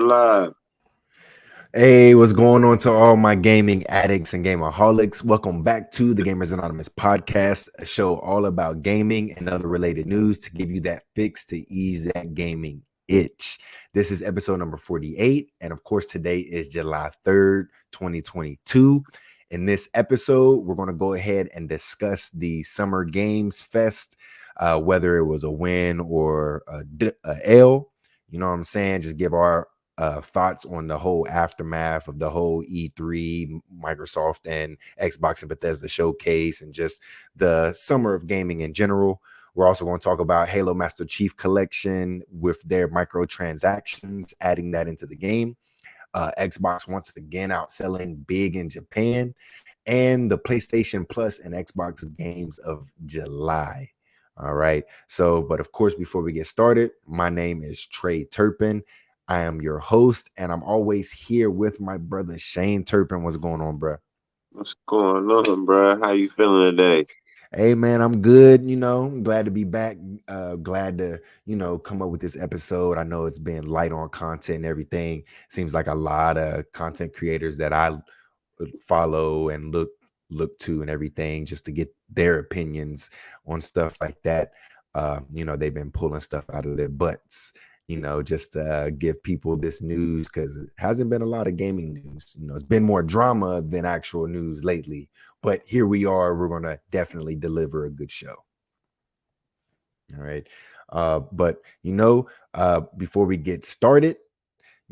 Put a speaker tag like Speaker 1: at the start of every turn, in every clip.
Speaker 1: live.
Speaker 2: Hey, what's going on to all my gaming addicts and gamerholics? Welcome back to the Gamers Anonymous Podcast, a show all about gaming and other related news to give you that fix to ease that gaming itch. This is episode number 48, and of course, today is July 3rd, 2022. In this episode, we're going to go ahead and discuss the Summer Games Fest, whether it was a win or a L. You know what I'm saying? Just give our thoughts on the whole aftermath of the whole E3, Microsoft and Xbox and Bethesda showcase, and just the summer of gaming in general. We're also going to talk about Halo Master Chief Collection with their microtransactions, adding that into the game. Xbox once again outselling big in Japan, and the PlayStation Plus and Xbox games of July. All right. So, but of course, before we get started, my name is Trey Turpin. I am your host, and I'm always here with my brother Shane Turpin. What's going on, bro?
Speaker 1: What's going on, bro? How you feeling today?
Speaker 2: Hey, man, I'm good. I'm glad to be back. Glad to, come up with this episode. I know it's been light on content and everything. Seems like a lot of content creators that I follow and look to and everything just to get their opinions on stuff like that. They've been pulling stuff out of their butts. Just to give people this news, because it hasn't been a lot of gaming news. It's been more drama than actual news lately. But here we are. We're going to definitely deliver a good show. All right. But before we get started,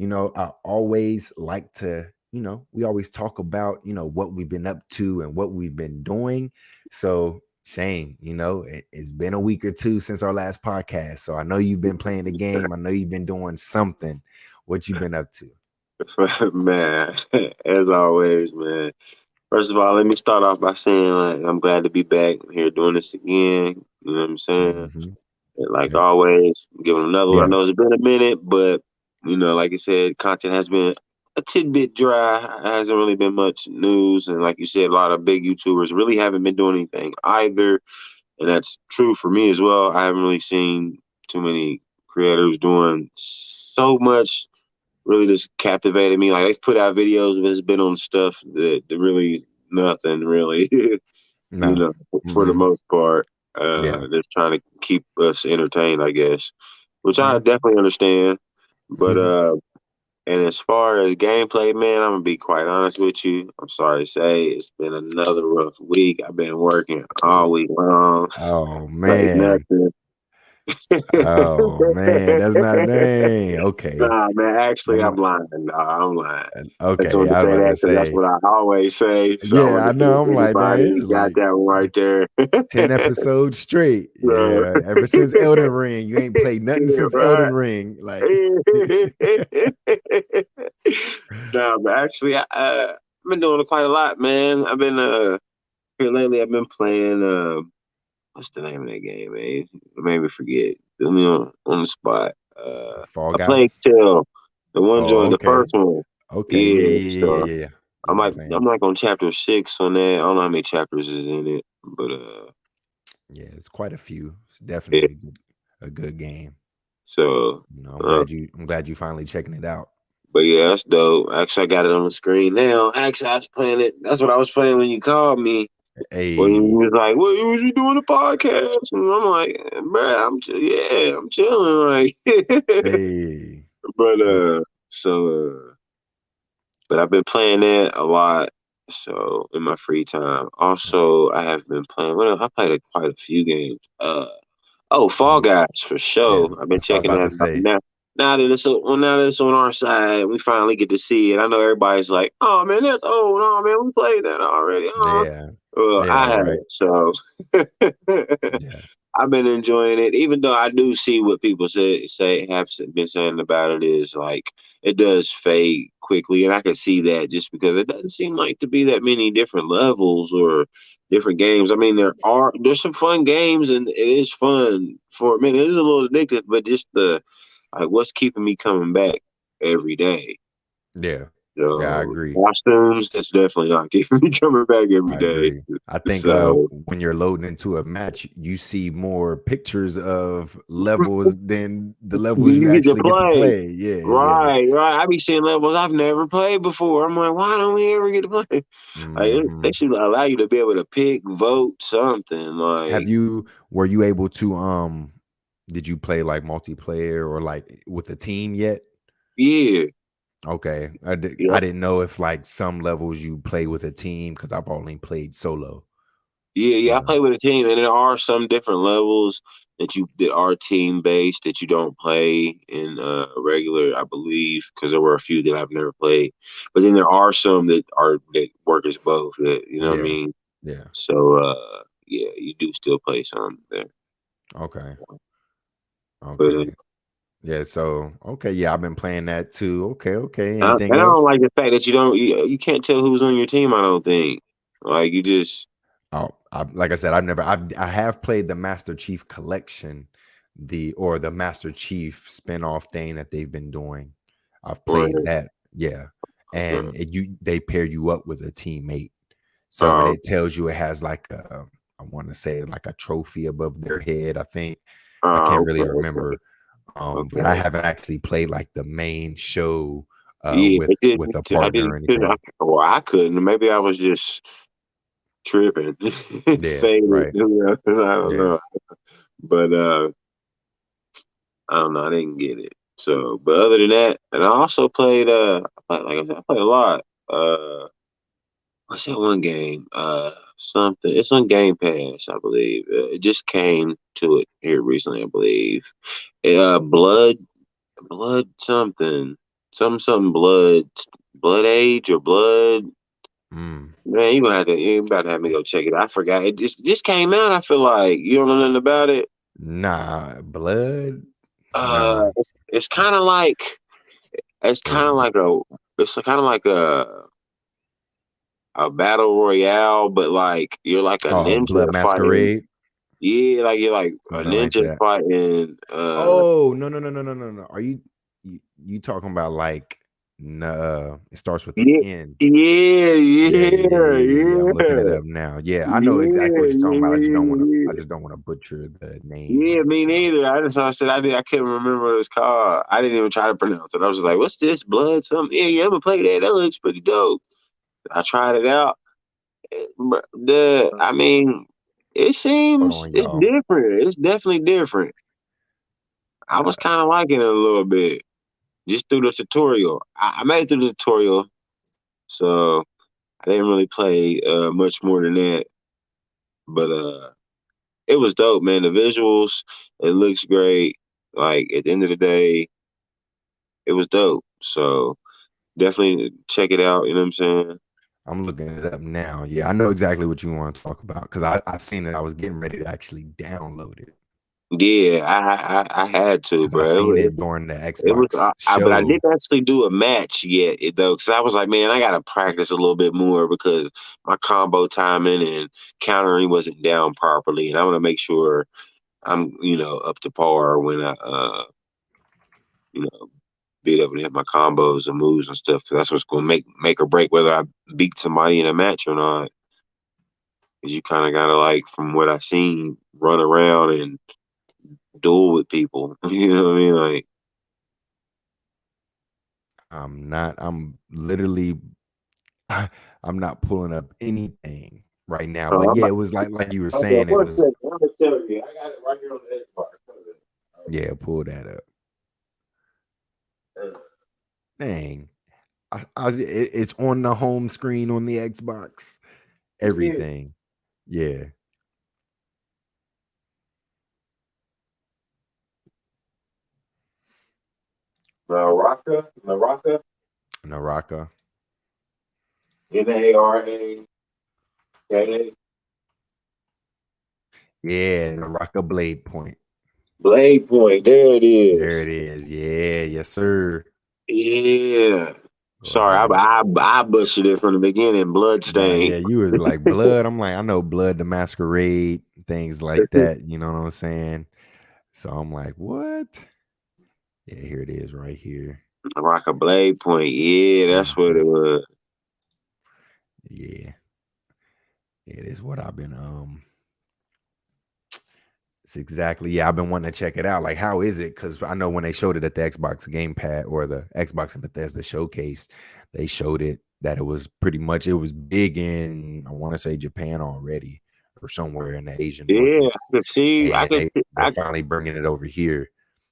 Speaker 2: I always like to, we always talk about, what we've been up to and what we've been doing. So Shane, it's been a week or two since our last podcast. So I know you've been playing the game. I know you've been doing something. What you been up to?
Speaker 1: Man, as always, man. First of all, let me start off by saying, I'm glad to be back here doing this again. You know what I'm saying?
Speaker 2: Mm-hmm.
Speaker 1: And always, giving another one.
Speaker 2: Yeah.
Speaker 1: I know it's been a minute, but, like I said, content has been a tidbit dry. It hasn't really been much news. And like you said, a lot of big YouTubers really haven't been doing anything either. And that's true for me as well. I haven't really seen too many creators doing so much really just captivated me. Like, they've put out videos, but it's been on stuff that really nothing really,
Speaker 2: No.
Speaker 1: for the most part.
Speaker 2: Yeah.
Speaker 1: They're trying to keep us entertained, I guess, which I definitely understand. But and as far as gameplay, man, I'm gonna be quite honest with you. I'm sorry to say, it's been another rough week. I've been working all week long.
Speaker 2: Oh
Speaker 1: Like
Speaker 2: man.
Speaker 1: nothing.
Speaker 2: Oh man, that's not dang. Okay.
Speaker 1: Nah, man, actually, I'm lying. Nah, I'm lying. I just
Speaker 2: Okay.
Speaker 1: wanted to
Speaker 2: I was
Speaker 1: say
Speaker 2: about
Speaker 1: that
Speaker 2: to
Speaker 1: because that's
Speaker 2: say.
Speaker 1: what I always say. So I
Speaker 2: Yeah,
Speaker 1: want
Speaker 2: I
Speaker 1: to see
Speaker 2: know.
Speaker 1: if
Speaker 2: I'm like, dang,
Speaker 1: anybody
Speaker 2: it's
Speaker 1: got
Speaker 2: like
Speaker 1: that one right there.
Speaker 2: 10 episodes straight. Yeah. Ever since Elden Ring. You ain't played nothing since Elden Ring. Like
Speaker 1: Nah, but actually, I've been doing quite a lot, man. I've been here lately. I've been playing. What's the name of that game, man? It made me forget. Put me on the spot.
Speaker 2: Fall
Speaker 1: I played
Speaker 2: Guys.
Speaker 1: Still. The one
Speaker 2: Oh,
Speaker 1: joined the
Speaker 2: okay.
Speaker 1: first one.
Speaker 2: Okay.
Speaker 1: Yeah,
Speaker 2: Yeah.
Speaker 1: so
Speaker 2: You've
Speaker 1: I'm
Speaker 2: been
Speaker 1: like
Speaker 2: playing.
Speaker 1: I'm like on chapter 6 on that. I don't know how many chapters is in it, but
Speaker 2: Yeah, it's quite a few. It's definitely a good game.
Speaker 1: so
Speaker 2: I'm glad you finally checking it out.
Speaker 1: but yeah, that's dope. Actually, I got it on the screen now. Actually, I was playing it. That's what I was playing when you called me. When you
Speaker 2: Hey.
Speaker 1: was like, "What was you doing a podcast?" And I'm like, "Bruh, I'm chilling." Like,
Speaker 2: Hey.
Speaker 1: but but I've been playing that a lot. So in my free time, also I have been playing. Well, I played quite a few games. Fall Guys for
Speaker 2: Yeah,
Speaker 1: sure. I've been
Speaker 2: that's what I was
Speaker 1: checking
Speaker 2: about
Speaker 1: that
Speaker 2: to
Speaker 1: out
Speaker 2: say.
Speaker 1: now. Now that it's on our side, we finally get to see it. I know everybody's like, "Oh man, that's old. Oh man, we played that already." Oh,
Speaker 2: Yeah.
Speaker 1: well,
Speaker 2: Yeah,
Speaker 1: I
Speaker 2: right.
Speaker 1: haven't. So
Speaker 2: Yeah.
Speaker 1: I've been enjoying it, even though I do see what people have been saying about it is like it does fade quickly, and I can see that just because it doesn't seem like to be that many different levels or different games. I mean, there's some fun games, and it is fun for a minute. It is a little addictive, but just what's keeping me coming back every day.
Speaker 2: Yeah. Yeah, I
Speaker 1: So
Speaker 2: agree.
Speaker 1: costumes, that's definitely not keeping me coming back every
Speaker 2: I
Speaker 1: day.
Speaker 2: agree. I think
Speaker 1: So
Speaker 2: when you're loading into a match, you see more pictures of levels than the levels you
Speaker 1: you get to
Speaker 2: actually get to
Speaker 1: play.
Speaker 2: play. Yeah, yeah.
Speaker 1: Right, right. I be seeing levels I've never played before. I'm like, why don't we ever get to play? Like, they
Speaker 2: Hmm.
Speaker 1: should allow you to be able to pick, vote, something.
Speaker 2: Have
Speaker 1: Like,
Speaker 2: you were you able to did you play like multiplayer or like with a team yet?
Speaker 1: yeah,
Speaker 2: Okay. I
Speaker 1: yep.
Speaker 2: didn't know if like some levels you play with a team because I've only played solo,
Speaker 1: Yeah,
Speaker 2: you
Speaker 1: yeah. I
Speaker 2: know.
Speaker 1: play with a team, and there are some different levels that are team based that you don't play in regular, I believe, because there were a few that I've never played. But then there are some that work as both. That you know what I
Speaker 2: Yeah.
Speaker 1: mean.
Speaker 2: Yeah.
Speaker 1: So yeah, you do still play some there.
Speaker 2: Okay.
Speaker 1: But
Speaker 2: Okay. Yeah, so okay, yeah, I've been playing that too. Okay, okay.
Speaker 1: and
Speaker 2: Anything
Speaker 1: I don't
Speaker 2: else?
Speaker 1: like the fact that you can't tell who's on your team. I don't think like you just
Speaker 2: Oh, like I said, I have played the Master Chief Collection, the Master Chief spin-off thing that they've been doing. I've played
Speaker 1: right.
Speaker 2: that, yeah. And they pair you up with a teammate. So and
Speaker 1: Uh,
Speaker 2: it tells you it has like I want to say like a trophy above their head, I think. I can't
Speaker 1: okay,
Speaker 2: really
Speaker 1: okay,
Speaker 2: remember. But I
Speaker 1: okay.
Speaker 2: haven't actually played like the main show
Speaker 1: Yeah, it
Speaker 2: with
Speaker 1: didn't.
Speaker 2: a
Speaker 1: I
Speaker 2: partner or
Speaker 1: didn't.
Speaker 2: anything.
Speaker 1: Well, I couldn't. Maybe I was just tripping,
Speaker 2: Yeah,
Speaker 1: faded.
Speaker 2: right.
Speaker 1: I don't
Speaker 2: Yeah.
Speaker 1: know, but I don't know. I didn't get it. So, but other than that, and I also played. Like I said, I played a lot. What's that one game? Something. It's on Game Pass, I believe. It just came to it here recently, I believe. Blood something, something blood age or blood.
Speaker 2: Mm.
Speaker 1: Man, you about to have me go check it. I forgot. It just came out. I feel like you don't know nothing about it.
Speaker 2: Nah, blood. Nah.
Speaker 1: It's kind of like it's
Speaker 2: Wait,
Speaker 1: kind of like a it's kind of like a battle royale, but like you're like a
Speaker 2: oh, Blood
Speaker 1: ninja fighting.
Speaker 2: Masquerade,
Speaker 1: Yeah, like you're like a
Speaker 2: something like
Speaker 1: ninja
Speaker 2: that.
Speaker 1: fighting.
Speaker 2: Oh, no, no, no, no, no, no, no. Are you talking about like it starts with the
Speaker 1: Yeah,
Speaker 2: N.
Speaker 1: yeah,
Speaker 2: Yeah, yeah, yeah,
Speaker 1: yeah,
Speaker 2: yeah, yeah, yeah. I'm looking it
Speaker 1: yeah,
Speaker 2: up now. Yeah, I know exactly what
Speaker 1: yeah,
Speaker 2: you're talking about. I
Speaker 1: yeah.
Speaker 2: just don't want to butcher the name
Speaker 1: Yeah,
Speaker 2: right
Speaker 1: me
Speaker 2: now.
Speaker 1: neither. I said I couldn't remember what it's called. I didn't even try to pronounce it. I was just like, "What's this? Blood? Something? Yeah, I'm gonna play that. That looks pretty dope." I tried it out. But I mean,
Speaker 2: Hold on,
Speaker 1: it's
Speaker 2: y'all.
Speaker 1: different. It's definitely different. I was kind of liking it a little bit just through the tutorial. I made it through the tutorial, so I didn't really play much more than that. But it was dope, man. The visuals, it looks great. Like at the end of the day, it was dope. So definitely check it out. You know what I'm saying?
Speaker 2: I'm looking it up now. Yeah, I know exactly what you want to talk about because I seen it. I was getting ready to actually download it
Speaker 1: Yeah, I had to,
Speaker 2: because I
Speaker 1: bro.
Speaker 2: seen it during the
Speaker 1: It was,
Speaker 2: Xbox
Speaker 1: but I
Speaker 2: show.
Speaker 1: didn't actually do a match yet, though, because I was like, man, I gotta practice a little bit more because my combo timing and countering wasn't down properly, and I want to make sure I'm, up to par when I, you know, be able to hit my combos and moves and stuff. 'Cause that's what's gonna make or break whether I beat somebody in a match or not. Because you kind of gotta like, from what I seen, run around and duel with people. You know what I mean? Like,
Speaker 2: I'm not. I'm literally. I'm not pulling up anything right now. But
Speaker 1: I'm
Speaker 2: yeah,
Speaker 1: about,
Speaker 2: it was like you were
Speaker 1: okay,
Speaker 2: saying. It
Speaker 1: one
Speaker 2: was
Speaker 1: second. I'm gonna tell you, I got it right here on the Xbox.
Speaker 2: yeah. Pull that up. Dang. It's on the home screen on the Xbox.
Speaker 1: Yeah.
Speaker 2: Everything. Yeah.
Speaker 1: Naraka,
Speaker 2: Naraka.
Speaker 1: Naraka.
Speaker 2: Yeah. Naraka Blade Point.
Speaker 1: Blade Point. There it
Speaker 2: There
Speaker 1: is.
Speaker 2: it is. Yeah. Yes, sir.
Speaker 1: Yeah.
Speaker 2: Go
Speaker 1: Sorry,
Speaker 2: ahead.
Speaker 1: I butchered it from the beginning.
Speaker 2: Nah,
Speaker 1: Bloodstain.
Speaker 2: yeah, you was like blood. I'm like, I know blood the masquerade, things like that. You know what I'm saying? So I'm like, what? Yeah, here it is right here.
Speaker 1: Rock a Blade Point. Yeah, that's what
Speaker 2: Mhm.
Speaker 1: it was.
Speaker 2: Yeah, it is what I've been it's exactly. Yeah, I've been wanting to check it out. Like, how is it? Because I know when they showed it at the Xbox Gamepad or the Xbox and Bethesda showcase, they showed it that it was pretty much it was big in I want to say Japan already or somewhere in the Asian
Speaker 1: Yeah,
Speaker 2: markets,
Speaker 1: I could see.
Speaker 2: and they're finally bringing it over here,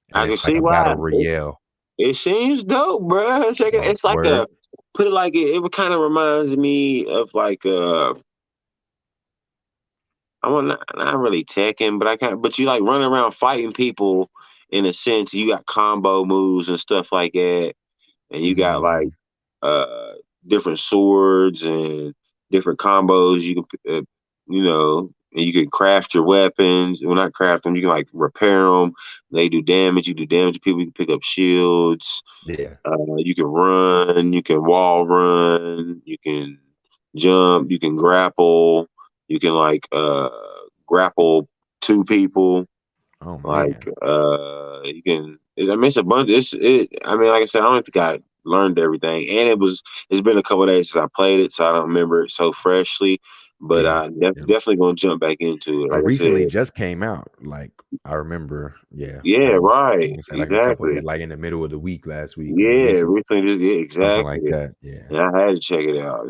Speaker 2: and
Speaker 1: I could
Speaker 2: it's like
Speaker 1: see
Speaker 2: a
Speaker 1: why.
Speaker 2: battle royale.
Speaker 1: It seems dope, bro. Check it. It's like
Speaker 2: Word.
Speaker 1: put it like it kind of reminds me of like I want not really Tekken, but I kind but you like running around fighting people in a sense. You got combo moves and stuff like that, and you got like
Speaker 2: Mhm.
Speaker 1: uh different swords and different combos. You can and you can craft your weapons. Well, not craft them. You can like repair them. They do damage. You do damage to people. You can pick up shields.
Speaker 2: Yeah.
Speaker 1: You can run, you can wall run, you can jump, you can grapple, you can like grapple two people.
Speaker 2: Oh
Speaker 1: Like
Speaker 2: man.
Speaker 1: you can. I mean, it's a bunch. I mean, like I said, I don't think I learned everything, and it's been a couple of days since I played it, so I don't remember it so freshly. But
Speaker 2: Yeah.
Speaker 1: I
Speaker 2: Yep.
Speaker 1: definitely gonna jump back into it. Like I said,
Speaker 2: Recently just came out. Like I remember, yeah.
Speaker 1: yeah,
Speaker 2: I
Speaker 1: right,
Speaker 2: want to say like a couple,
Speaker 1: exactly.
Speaker 2: like in the middle of the week last week or
Speaker 1: Yeah,
Speaker 2: recent,
Speaker 1: recently, yeah,
Speaker 2: something like
Speaker 1: exactly.
Speaker 2: that. Yeah.
Speaker 1: Yeah, I had to check it out.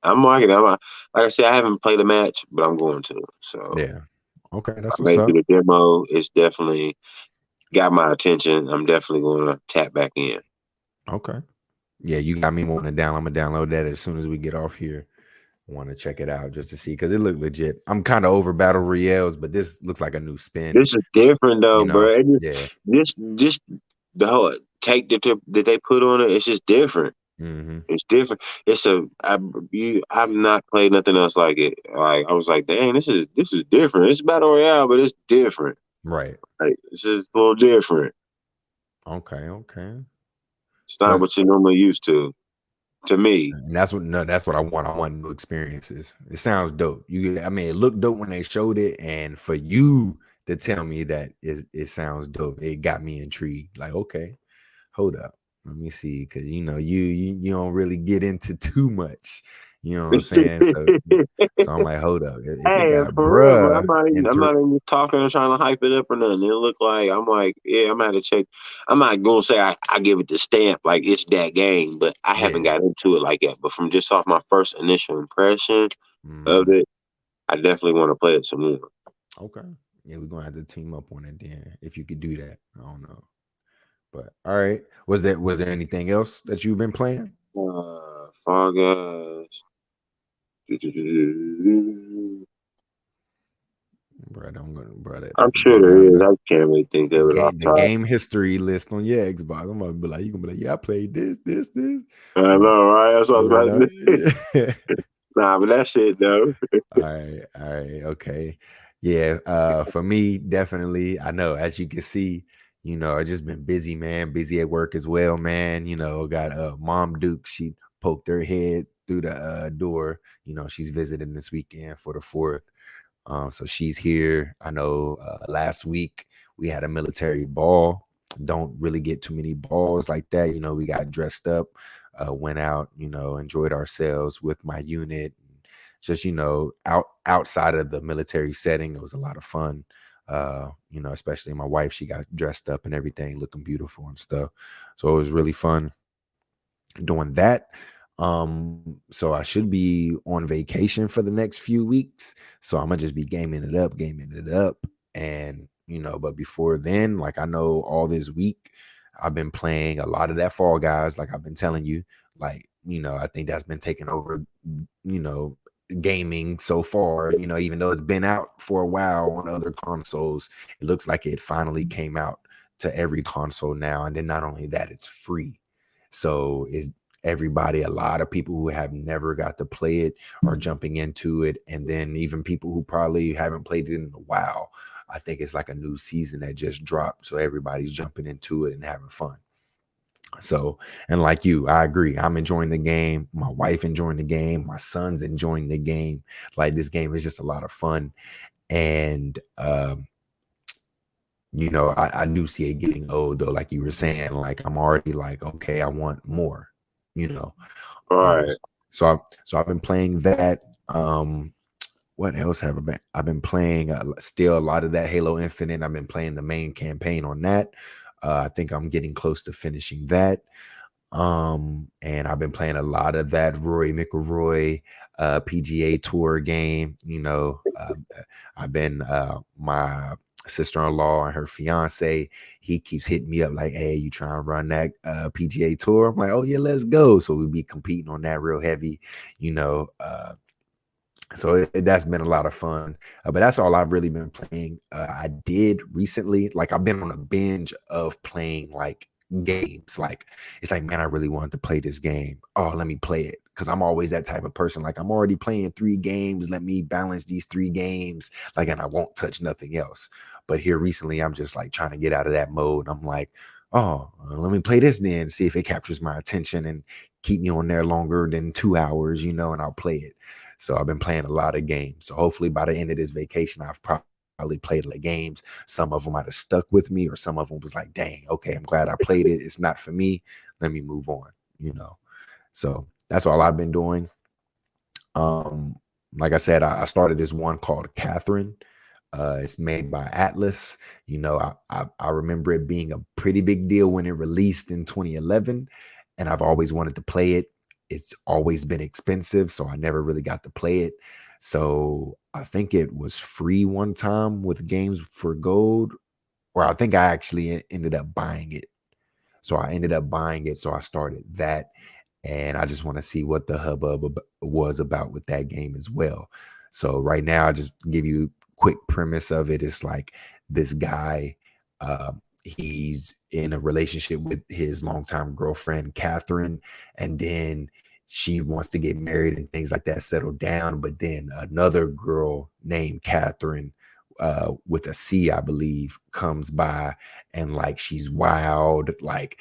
Speaker 1: I'm liking it. Like I said, I haven't played a match, but I'm going to. So
Speaker 2: Yeah. Okay,
Speaker 1: I
Speaker 2: that's what's
Speaker 1: made it
Speaker 2: up.
Speaker 1: through the demo. It's definitely got my attention. I'm definitely going to tap back in.
Speaker 2: Okay. Yeah, you got me wanting to download. I'm gonna download that as soon as we get off here. Want to check it out just to see because it looked legit. I'm kind of over battle royales, but this looks like a new spin.
Speaker 1: This is different though,
Speaker 2: You
Speaker 1: bro.
Speaker 2: know?
Speaker 1: It
Speaker 2: Yeah.
Speaker 1: just the whole take that they put on it. It's just different.
Speaker 2: Hmm.
Speaker 1: It's different. I've not played nothing else like it. Like I was like, dang, this is different. It's battle royale, but it's different.
Speaker 2: Right.
Speaker 1: Like it's just a little different.
Speaker 2: Okay. Okay.
Speaker 1: It's not
Speaker 2: But
Speaker 1: what you're normally used to me.
Speaker 2: and that's what no, that's what I want. I want new experiences. It sounds dope. I mean, it looked dope when they showed it, and for you to tell me that it sounds dope, it got me intrigued. Like, okay, hold up, let me see, because you don't really get into too much. You know what I'm saying? So I'm like, hold up, if it
Speaker 1: Hey,
Speaker 2: got
Speaker 1: for real, bro.
Speaker 2: bruh
Speaker 1: I'm
Speaker 2: into
Speaker 1: not even talking or trying to hype it up or nothing. It look like I'm like, yeah, I'm gonna have to check. I'm not gonna say I give it the stamp like it's that game, but I haven't
Speaker 2: yeah,
Speaker 1: got into it like that. But from just off my first initial impression of
Speaker 2: hmm
Speaker 1: it, I definitely want to play it some more.
Speaker 2: okay, yeah, we're gonna have to team up on it then if you could do that. I don't know. But all right. Was there anything else that you've been playing?
Speaker 1: Fall Guys.
Speaker 2: Bro, I'm gonna bro
Speaker 1: I'm
Speaker 2: that
Speaker 1: sure
Speaker 2: go
Speaker 1: there
Speaker 2: down
Speaker 1: is. I can't really think of it off
Speaker 2: the
Speaker 1: top.
Speaker 2: game history list on your Xbox. I'm gonna be like, you gonna be like, yeah, I played this.
Speaker 1: I
Speaker 2: Uh,
Speaker 1: know, right? That's what I was
Speaker 2: you
Speaker 1: about
Speaker 2: know,
Speaker 1: to say.
Speaker 2: yeah.
Speaker 1: Nah, but that's it though.
Speaker 2: All right, okay. Yeah, for me, definitely. I know, as you can see, I just been busy, man, busy at work as well, man. Got Mom Duke, she poked her head through the door. She's visiting this weekend for the 4th. So she's here. I know last week we had a military ball. Don't really get too many balls like that. We got dressed up, went out, enjoyed ourselves with my unit. Just, outside of the military setting, it was a lot of fun. Especially my wife, she got dressed up and everything, looking beautiful and stuff. So it was really fun doing that. So I should be on vacation for the next few weeks. So I'm gonna just be gaming it up. And but before then, like I know all this week, I've been playing a lot of that Fall Guys, like I've been telling you. Like, I think that's been taking over, you know, gaming so far, even though it's been out for a while on other consoles, it looks like it finally came out to every console now. And then not only that, it's free. So is everybody, a lot of people who have never got to play it are jumping into it. And then even people who probably haven't played it in a while, I think it's like a new season that just dropped. So everybody's jumping into it and having fun. So, and like you, I agree. I'm enjoying the game. My wife enjoying the game. My son's enjoying the game. Like this game is just a lot of fun. And I do see it getting old though, like you were saying. Like I'm already like, okay, I want more, you know. Um,
Speaker 1: Right.
Speaker 2: so I've been playing that. What else have I been? I've been playing still a lot of that Halo Infinite. I've been playing the main campaign on that. I think I'm getting close to finishing that. And I've been playing a lot of that Rory McIlroy PGA Tour game. I've been my sister-in-law and her fiance. He keeps hitting me up like, "Hey, you trying to run that PGA Tour?" I'm like, "Oh yeah, let's go." So we'll be competing on that real heavy, you know. So that's been a lot of fun, but that's all I've really been playing. I did recently, like I've been on a binge of playing like games. Like it's like, man, I really wanted to play this game. Oh, let me play it, because I'm always that type of person. Like I'm already playing 3 games. Let me balance these 3 games, like, and I won't touch nothing else. But here recently, I'm just like trying to get out of that mode. I'm like, oh, let me play this then, see if it captures my attention and keep me on there longer than 2 hours, and I'll play it. So I've been playing a lot of games. So hopefully by the end of this vacation, I've probably played like games. Some of them might have stuck with me, or some of them was like, dang, okay, I'm glad I played it. It's not for me. Let me move on. So that's all I've been doing. Um, like I said, I started this one called Catherine. It's made by Atlas. I remember it being a pretty big deal when it released in 2011, and I've always wanted to play it. It's always been expensive, so I never really got to play it. So I think it was free one time with Games for Gold, or I think I actually ended up buying it. So I ended up buying it. So I started that, and I just want to see what the hubbub was about with that game as well. So right now, I just give you quick premise of it. It's like this guy, he's in a relationship with his longtime girlfriend Catherine, and then she wants to get married and things like that, settle down. But then another girl named Catherine, with a C, I believe, comes by, and like she's wild, like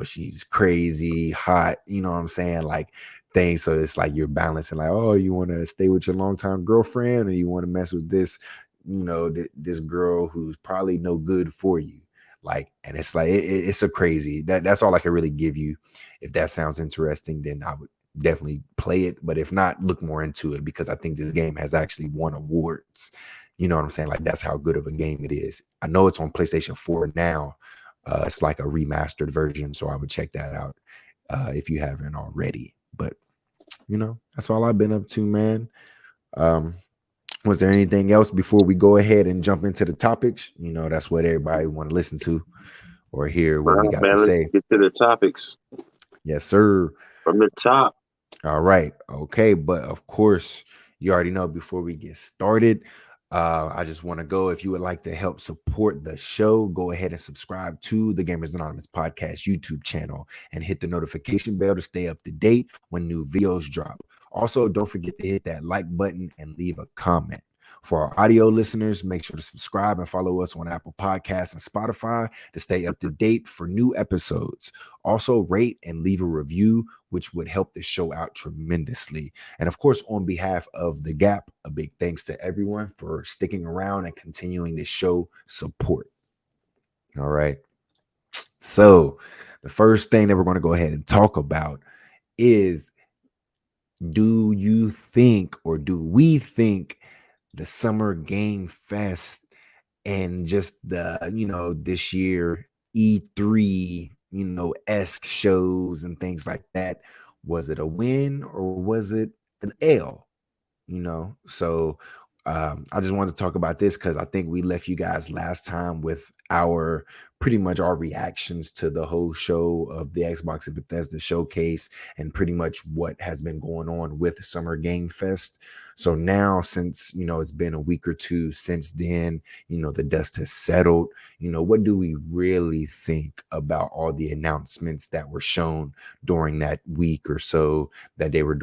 Speaker 2: she's crazy, hot, you know what I'm saying, like things. So it's like you're balancing, like, oh, you want to stay with your longtime girlfriend, or you want to mess with this, this girl who's probably no good for you. Like, and it's like it's a crazy, that's all I can really give you. If that sounds interesting, then I would definitely play it. But if not, look more into it, because I think this game has actually won awards. You know what I'm saying? Like, that's how good of a game it is. I know it's on PlayStation 4 now. It's like a remastered version, so I would check that out if you haven't already. But that's all I've been up to, man. Um, was there anything else before we go ahead and jump into the topics? That's what everybody want to listen to or hear what we
Speaker 1: Well,
Speaker 2: got to
Speaker 1: man, let's
Speaker 2: say.
Speaker 1: get to the topics
Speaker 2: Yes, sir.
Speaker 1: from the top.
Speaker 2: All right. Okay. But of course, you already know, before we get started, I just want to go. If you would like to help support the show, go ahead and subscribe to the Gamers Anonymous Podcast YouTube channel and hit the notification bell to stay up to date when new videos drop. Also, don't forget to hit that like button and leave a comment. For our audio listeners, make sure to subscribe and follow us on Apple Podcasts and Spotify to stay up to date for new episodes. Also, rate and leave a review, which would help the show out tremendously. And of course, on behalf of The Gap, a big thanks to everyone for sticking around and continuing to show support. All right. So, the first thing that we're going to go ahead and talk about is, do you think, or do we think, the Summer Game Fest and just this year E3, esque shows and things like that, was it a win or was it an L? So I just wanted to talk about this because I think we left you guys last time with our pretty much our reactions to the whole show of the Xbox and Bethesda showcase, and pretty much what has been going on with Summer Game Fest. So now, since it's been a week or two since then, the dust has settled. What do we really think about all the announcements that were shown during that week or so that they were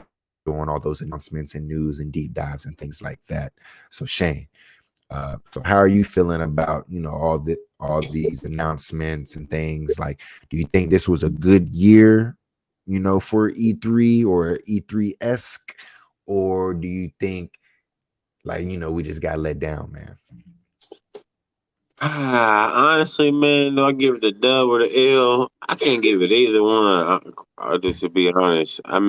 Speaker 2: doing all those announcements and news and deep dives and things like that? So Shane, so how are you feeling about all these announcements and things? Like, do you think this was a good year, for E3 or E3 esque, or do you think, like, we just got let down, man?
Speaker 1: Honestly, man, do I give it the dub or the L? I can't give it either one. To be honest, I'm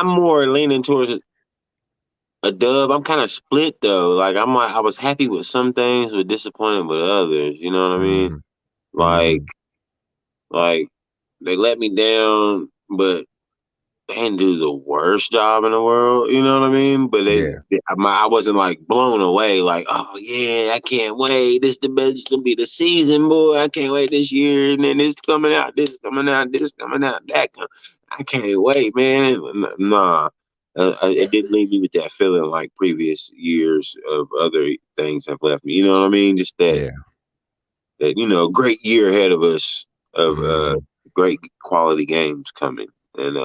Speaker 1: more leaning towards a dub. I'm kind of split though. I was happy with some things, but disappointed with others. You know what I mean?
Speaker 2: Mm-hmm.
Speaker 1: Like,
Speaker 2: Mm-hmm.
Speaker 1: like they let me down, but they didn't do the worst job in the world, you know what I mean? But
Speaker 2: Yeah.
Speaker 1: I wasn't like blown away, like, oh yeah, I can't wait. This the best gonna be the season, boy. I can't wait this year, and then this coming out, this coming out, this coming out, I can't wait, man. Nah, it didn't leave me with that feeling like previous years of other things have left me. You know what I mean? Just
Speaker 2: Yeah.
Speaker 1: that great year ahead of us of
Speaker 2: Mm-hmm.
Speaker 1: great quality games coming, and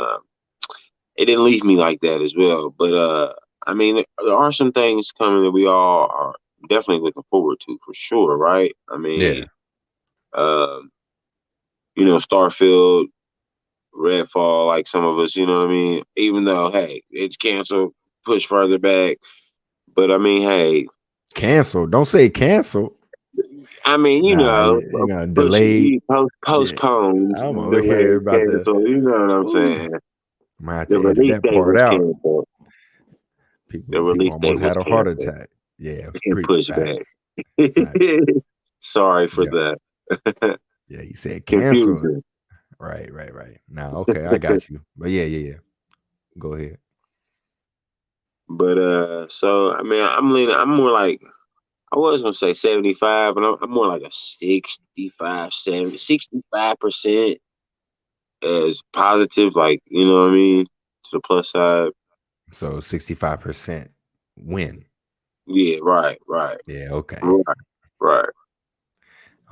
Speaker 1: it didn't leave me like that as well. But there are some things coming that we all are definitely looking forward to for sure, right?
Speaker 2: Yeah.
Speaker 1: Um, Starfield, Redfall, like some of us, you know what I mean? Even though, hey, it's canceled, pushed further back. But hey,
Speaker 2: Cancel. Don't say cancel. Nah, delayed. Yeah.
Speaker 1: postponed,
Speaker 2: I'm over here
Speaker 1: delayed,
Speaker 2: about to.
Speaker 1: canceled. You know what I'm
Speaker 2: Ooh,
Speaker 1: saying?
Speaker 2: might have
Speaker 1: The
Speaker 2: to edit
Speaker 1: release
Speaker 2: that
Speaker 1: date
Speaker 2: part
Speaker 1: was
Speaker 2: out.
Speaker 1: canceled. The
Speaker 2: People
Speaker 1: release date
Speaker 2: almost
Speaker 1: was
Speaker 2: had a heart
Speaker 1: canceled
Speaker 2: attack. Yeah,
Speaker 1: and
Speaker 2: pretty
Speaker 1: pushed back.
Speaker 2: facts. Facts.
Speaker 1: Sorry for
Speaker 2: Yeah.
Speaker 1: that.
Speaker 2: Yeah, you said cancel.
Speaker 1: Confusing.
Speaker 2: Right. Now, okay, I got you. But yeah. Go ahead.
Speaker 1: But I'm leaning. I'm more like I was gonna say 75, but I'm more like a 65, 70, 65% as positive. Like you know what I mean, to the plus side.
Speaker 2: So 65% win.
Speaker 1: Yeah, right,
Speaker 2: Yeah, okay.
Speaker 1: right, right.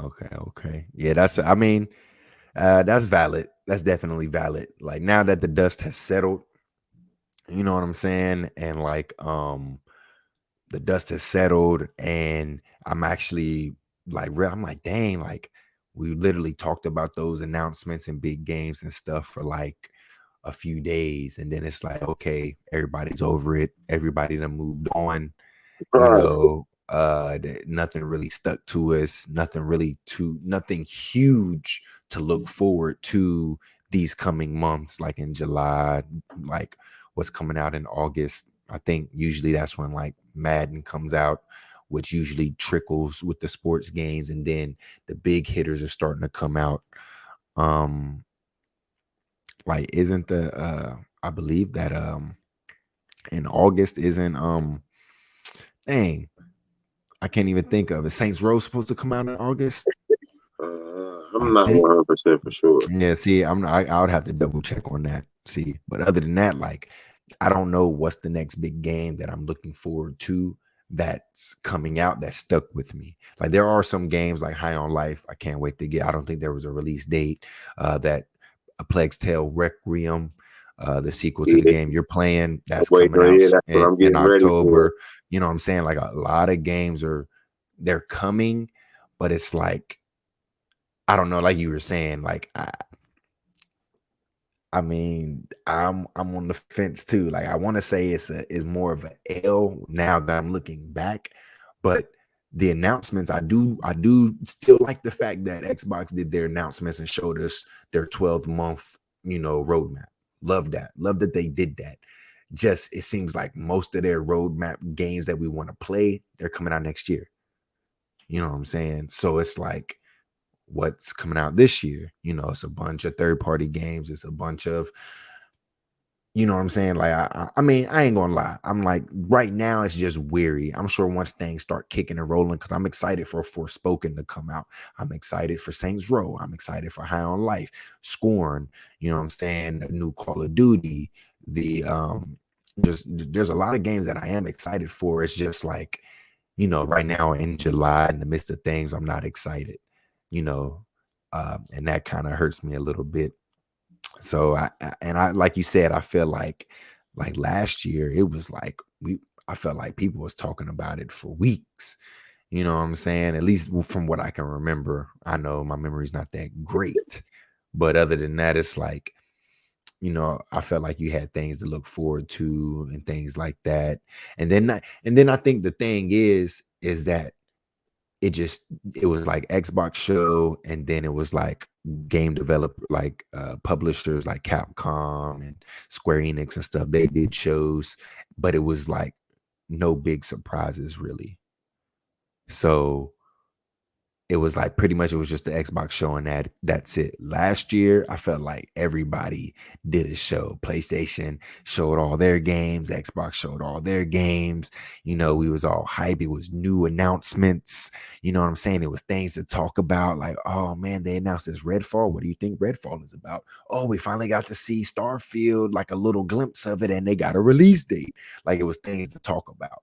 Speaker 2: Okay. Yeah, that's valid. That's definitely valid. Like now that the dust has settled, you know what I'm saying? And like the dust has settled and I'm actually I'm like, dang, like we literally talked about those announcements and big games and stuff for like a few days. And then it's like, okay, everybody's over it. Everybody done moved on,
Speaker 1: Right.
Speaker 2: nothing really stuck to us, nothing huge to look forward to these coming months, like in July, like what's coming out in August. I think usually that's when like Madden comes out, which usually trickles with the sports games, and then the big hitters are starting to come out. um like isn't the I believe that in August isn't dang, I can't even think of it. Saints Row supposed to come out in August. I
Speaker 1: I'm not
Speaker 2: think.
Speaker 1: 100% for sure.
Speaker 2: Yeah. See, I would have to double check on that. See, but other than that, like, I don't know what's the next big game that I'm looking forward to that's coming out that stuck with me. Like, there are some games like High on Life. I can't wait to get. I don't think there was a release date. That A Plague's Tale Requiem, the sequel to the
Speaker 1: Yeah,
Speaker 2: game you're playing,
Speaker 1: I'm
Speaker 2: that's
Speaker 1: waiting
Speaker 2: coming
Speaker 1: on
Speaker 2: out
Speaker 1: you. That's what I'm
Speaker 2: in
Speaker 1: getting ready for.
Speaker 2: October. You know what I'm saying? Like a lot of games they're coming, but it's like, I don't know, like you were saying, like I'm on the fence too. Like, I want to say it's more of a L now that I'm looking back, but the announcements, I do still like the fact that Xbox did their announcements and showed us their 12-month, roadmap. Love that. Love that they did that. Just, it seems like most of their roadmap games that we want to play, they're coming out next year. You know what I'm saying? So it's like, what's coming out this year? It's a bunch of third-party games. It's a bunch of, you know what I'm saying? Like, I mean, I ain't gonna lie. I'm like, right now it's just weary. I'm sure once things start kicking and rolling, because I'm excited for Forspoken to come out. I'm excited for Saints Row. I'm excited for High on Life, Scorn. You know what I'm saying? The new Call of Duty. The just there's a lot of games that I am excited for. It's just like, right now in July, in the midst of things, I'm not excited. You know, and that kind of hurts me a little bit. So I like you said, I feel like last year it was like I felt like people was talking about it for weeks. You know what I'm saying? At least from what I can remember. I know my memory's not that great, but other than that, it's like, I felt like you had things to look forward to and things like that. And then I think the thing is that it was like Xbox show, and then it was like game developer, like publishers like Capcom and Square Enix and stuff. They did shows, but it was like no big surprises really. So it was like pretty much it was just the Xbox showing that's it. Last year, I felt like everybody did a show. PlayStation showed all their games, Xbox showed all their games. You know, we was all hype. It was new announcements. You know what I'm saying? It was things to talk about. Like, oh man, they announced this Redfall. What do you think Redfall is about? Oh, we finally got to see Starfield, like a little glimpse of it, and they got a release date. Like it was things to talk about.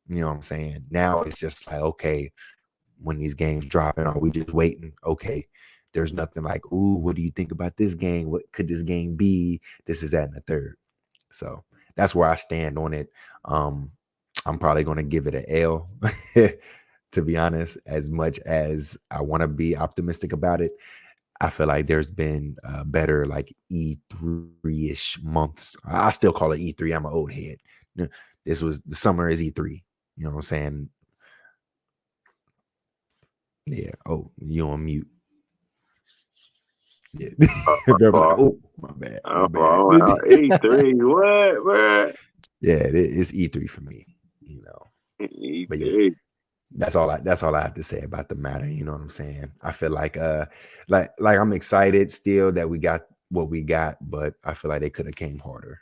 Speaker 2: You know what I'm saying? Now it's just like, okay, when these games dropping, are we just waiting? Okay, there's nothing like, ooh, what do you think about this game? What could this game be? This is that and the third. So that's where I stand on it. I'm probably going to give it an L, to be honest. As much as I want to be optimistic about it, I feel like there's been better like E3-ish months. I still call it E3. I'm an old head. This was the summer is E3. You know what I'm saying? Yeah. Oh, you on mute. Yeah. Like, oh, my bad. My bad.
Speaker 1: E3, what?
Speaker 2: Yeah, it's E3 for me, you know.
Speaker 1: E3.
Speaker 2: But yeah, that's all I have to say about the matter. You know what I'm saying? I feel like I'm excited still that we got what we got, but I feel like they could have came harder.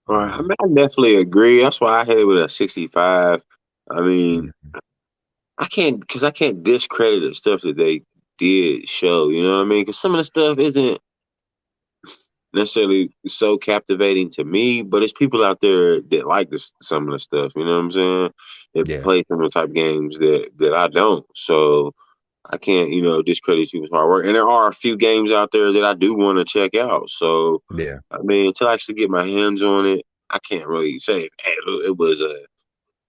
Speaker 1: I mean, I definitely agree. That's why I had it with a 65. I mean, I can't discredit the stuff that they did show. You know what I mean? Because some of the stuff isn't necessarily so captivating to me, but it's people out there that like some of the stuff. You know what I'm saying? That play some of the type of games that I don't. So I can't, discredit people's hard work. And there are a few games out there that I do want to check out. So
Speaker 2: yeah,
Speaker 1: I mean, until I actually get my hands on it, I can't really say, hey, it was a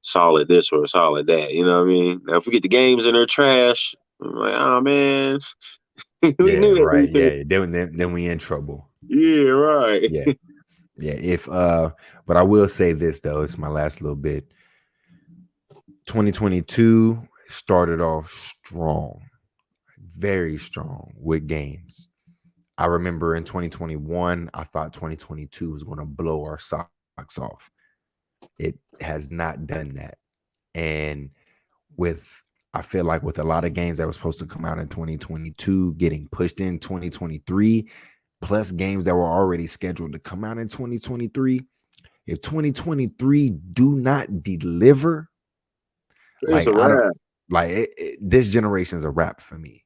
Speaker 1: solid this or a solid that. You know what I mean? Now, if we get the games and they're trash, I'm like, oh man, we
Speaker 2: yeah,
Speaker 1: knew
Speaker 2: right,
Speaker 1: that.
Speaker 2: yeah. Then we in trouble.
Speaker 1: Yeah, right.
Speaker 2: Yeah, yeah. But I will say this though, it's my last little bit. 2022 started off strong, very strong with games. I remember in 2021, I thought 2022 was going to blow our socks off. It has not done that. And I feel like with a lot of games that were supposed to come out in 2022 getting pushed in 2023, plus games that were already scheduled to come out in 2023, if 2023 do not deliver,
Speaker 1: It's a wrap.
Speaker 2: This generation is a wrap for me.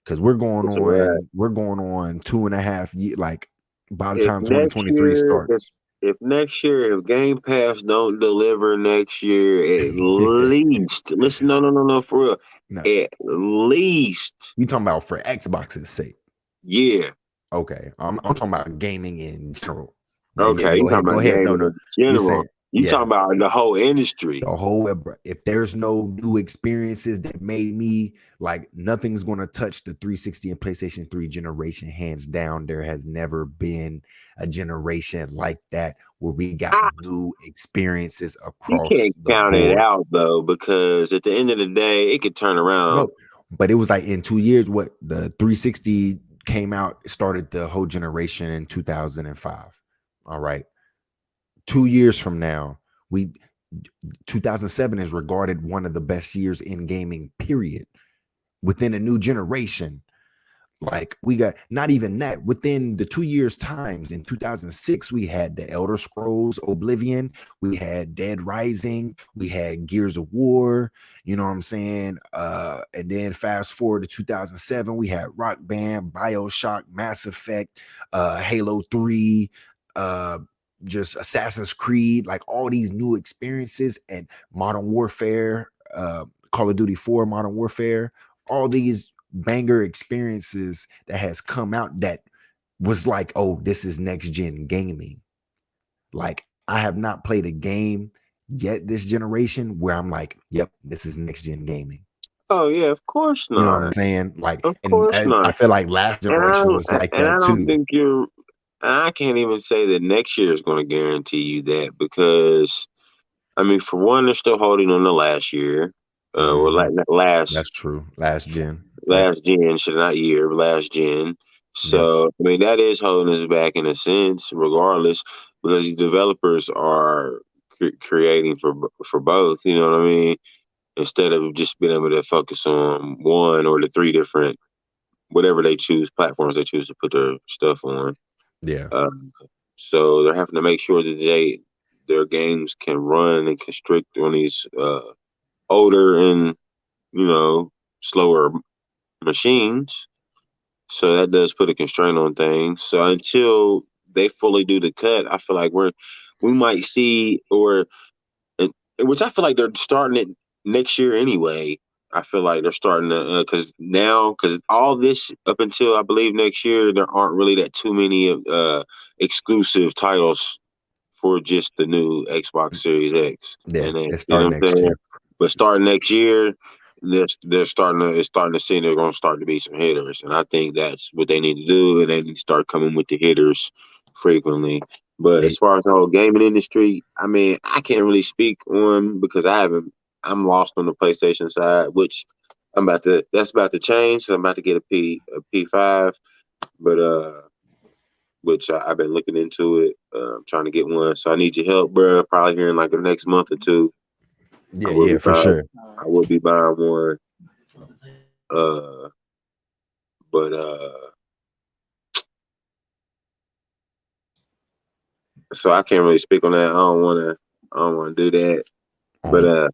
Speaker 2: Because we're going on 2.5 years. Like by the time 2023 starts,
Speaker 1: if next year, if Game Pass don't deliver next year, at least listen, no, for real,
Speaker 2: no,
Speaker 1: at least
Speaker 2: you talking about for Xbox's sake?
Speaker 1: Yeah.
Speaker 2: Okay, I'm talking about gaming in general.
Speaker 1: Okay, you talking about gaming in general? You talking about the whole industry?
Speaker 2: The whole web. If there's no new experiences that made me like, nothing's going to touch the 360 and PlayStation 3 generation, hands down. There has never been a generation like that where we got new experiences across.
Speaker 1: You can't count it out though, because at the end of the day, it could turn around.
Speaker 2: No, but it was like in 2 years. What the 360 came out, started the whole generation in 2005. All right, 2 years from now, 2007 is regarded one of the best years in gaming, period, within a new generation. Like, we got not even that within the 2 years times. In 2006, we had the Elder Scrolls Oblivion, we had Dead Rising, we had Gears of War, you know what I'm saying? And then fast forward to 2007, we had Rock Band, BioShock, Mass Effect, Halo 3, just Assassin's Creed, like all these new experiences, and Modern Warfare, Call of Duty 4, Modern Warfare, all these banger experiences that has come out that was like, oh, this is next gen gaming. Like, I have not played a game yet this generation where I'm like, yep, this is next gen gaming.
Speaker 1: Oh yeah, of course not.
Speaker 2: You know what I'm saying? Like,
Speaker 1: of course not.
Speaker 2: I feel like last generation was like that
Speaker 1: I don't
Speaker 2: too.
Speaker 1: think I can't even say that next year is going to guarantee you that, because I mean, for one, they're still holding on to last year. Well, like
Speaker 2: That's true. Last gen. Yep.
Speaker 1: last gen, should not year, but last gen.
Speaker 2: Yep.
Speaker 1: So I mean that is holding us back in a sense, regardless, because the developers are creating for both. You know what I mean? Instead of just being able to focus on one or the three different whatever they choose platforms they choose to put their stuff on.
Speaker 2: Yeah.
Speaker 1: Um, so they're having to make sure that their games can run and constrict on these older and slower machines. So that does put a constraint on things. So until they fully do the cut, I feel like we might see and, which I feel like they're starting it next year anyway. I feel like they're starting to because all this up until I believe next year there aren't really that too many exclusive titles for just the new Xbox Series X
Speaker 2: Yeah.
Speaker 1: and X.
Speaker 2: It
Speaker 1: You
Speaker 2: start
Speaker 1: know what I'm
Speaker 2: next
Speaker 1: saying?
Speaker 2: year.
Speaker 1: But starting next year, they're starting to it's starting to see they're going to start to be some hitters, and I think that's what they need to do, and they need to start coming with the hitters frequently. But as
Speaker 2: It,
Speaker 1: far as the whole gaming industry, I mean, I can't really speak on because I haven't. I'm lost on the PlayStation side, which That's about to change. So I'm about to get a P5, but which I've been looking into it. Trying to get one. So I need your help, bro. Probably here in like the next month or two. I
Speaker 2: yeah,
Speaker 1: will
Speaker 2: yeah,
Speaker 1: be
Speaker 2: for
Speaker 1: buying.
Speaker 2: sure.
Speaker 1: I will be buying one. Uh, but so I can't really speak on that. I don't want to. I don't want to do that. But
Speaker 2: Um,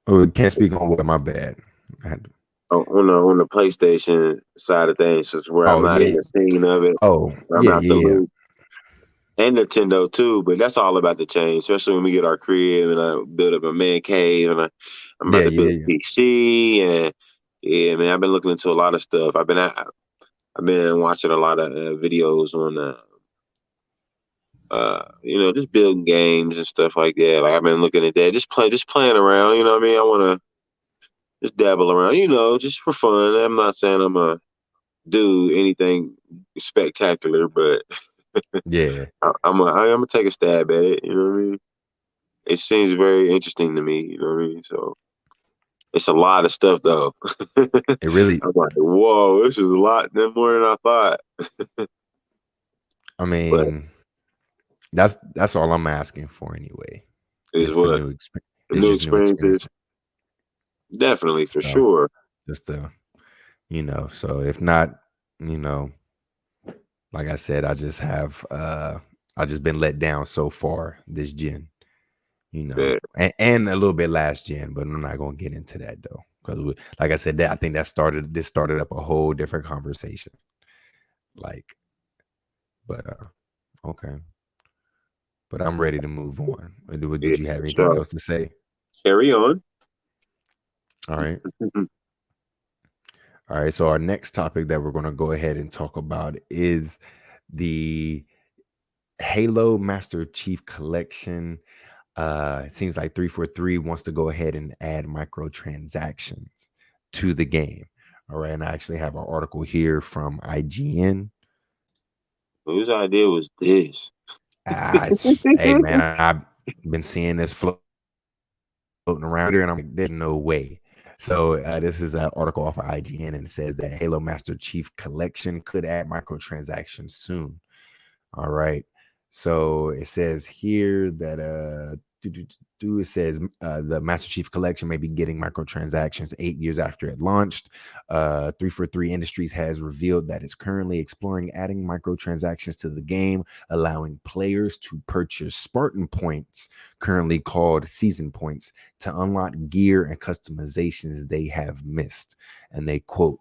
Speaker 2: oh, can't speak on what, my bad. I had to,
Speaker 1: on the PlayStation side of things, is where I'm
Speaker 2: oh
Speaker 1: not in
Speaker 2: yeah.
Speaker 1: the scene of it.
Speaker 2: Oh,
Speaker 1: I'm
Speaker 2: yeah,
Speaker 1: out the
Speaker 2: yeah.
Speaker 1: loop. And Nintendo too, but that's all about to change, especially when we get our crib and I build up a man cave and I'm about
Speaker 2: Yeah,
Speaker 1: to build
Speaker 2: yeah,
Speaker 1: a PC and yeah, man, I've been looking into a lot of stuff. I've been watching a lot of videos on just building games and stuff like that. Like I've been looking at that, just playing around. You know what I mean? I want to just dabble around, just for fun. I'm not saying I'm a do anything spectacular, but
Speaker 2: yeah.
Speaker 1: I'm gonna take a stab at it. You know what I mean? It seems very interesting to me. You know what I mean? So it's a lot of stuff though. I'm
Speaker 2: It really,
Speaker 1: like, whoa, this is a lot more than I thought.
Speaker 2: I
Speaker 1: But
Speaker 2: mean, that's all I'm asking for anyway.
Speaker 1: is
Speaker 2: Is for
Speaker 1: what
Speaker 2: new experience. It's
Speaker 1: new
Speaker 2: just new experience.
Speaker 1: experiences definitely for
Speaker 2: So
Speaker 1: sure.
Speaker 2: just to, so if not, you know, like I said, I just been let down so far this gen,
Speaker 1: Yeah,
Speaker 2: and a little bit last gen, but I'm not gonna get into that though. Because like I said, that I think this started up a whole different conversation. Like, but okay. But I'm ready to move on.
Speaker 1: yeah,
Speaker 2: Did you have
Speaker 1: for
Speaker 2: anything
Speaker 1: sure.
Speaker 2: else to say?
Speaker 1: Carry on.
Speaker 2: All right. All right. So our next topic that we're going to go ahead and talk about is the Halo Master Chief Collection. It seems like 343 wants to go ahead and add microtransactions to the game. All right. And I actually have an article here from IGN.
Speaker 1: Whose idea was this?
Speaker 2: Hey, man, I've been seeing this floating around here, and I'm like, there's no way. So this is an article off of IGN, and it says that Halo Master Chief Collection could add microtransactions soon. All right. So it says here that it says the Master Chief Collection may be getting microtransactions 8 years after it launched. 343 Industries has revealed that it's currently exploring adding microtransactions to the game, allowing players to purchase Spartan points, currently called season points, to unlock gear and customizations they have missed. And they quote,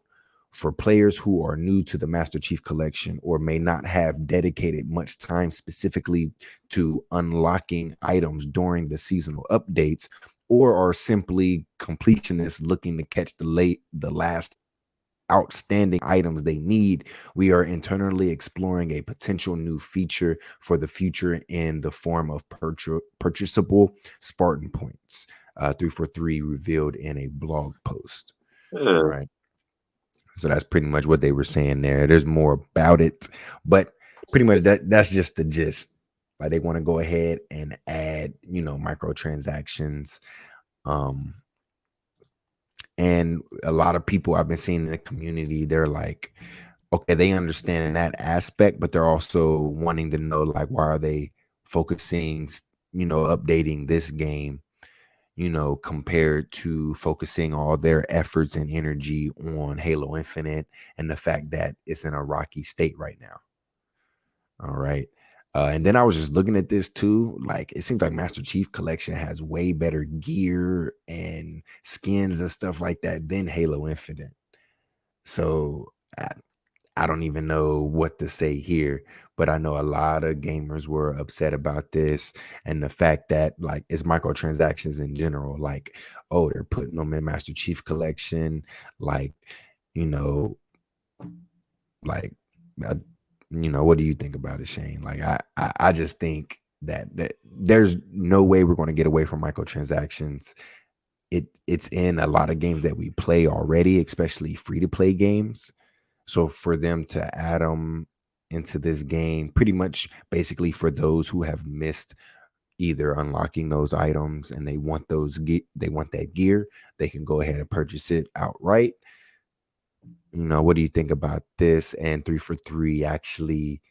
Speaker 2: for players who are new to the Master Chief Collection or may not have dedicated much time specifically to unlocking items during the seasonal updates, or are simply completionists looking to catch the last outstanding items they need, we are internally exploring a potential new feature for the future in the form of purchasable Spartan points. 343 revealed in a blog post. All
Speaker 1: Yeah,
Speaker 2: right. So that's pretty much what they were saying there. There's more about it, but pretty much that's just the gist. Like they want to go ahead and add, microtransactions. Um, And a lot of people I've been seeing in the community, they're like, okay, they understand that aspect, but they're also wanting to know, like, why are they focusing, updating this game, compared to focusing all their efforts and energy on Halo Infinite and the fact that it's in a rocky state right now. All right. And then I was just looking at this too. Like, it seems like Master Chief Collection has way better gear and skins and stuff like that than Halo Infinite. So I don't even know what to say here, but I know a lot of gamers were upset about this and the fact that, like, it's microtransactions in general. Like, oh, they're putting them in Master Chief Collection. Like, you know, like, what do you think about it, Shane? Like, I just think that there's no way we're going to get away from microtransactions. It's in a lot of games that we play already, especially free to play games. So for them to add them into this game, pretty much basically for those who have missed either unlocking those items and they want they want that gear, they can go ahead and purchase it outright. What do you think about this? And 343 actually,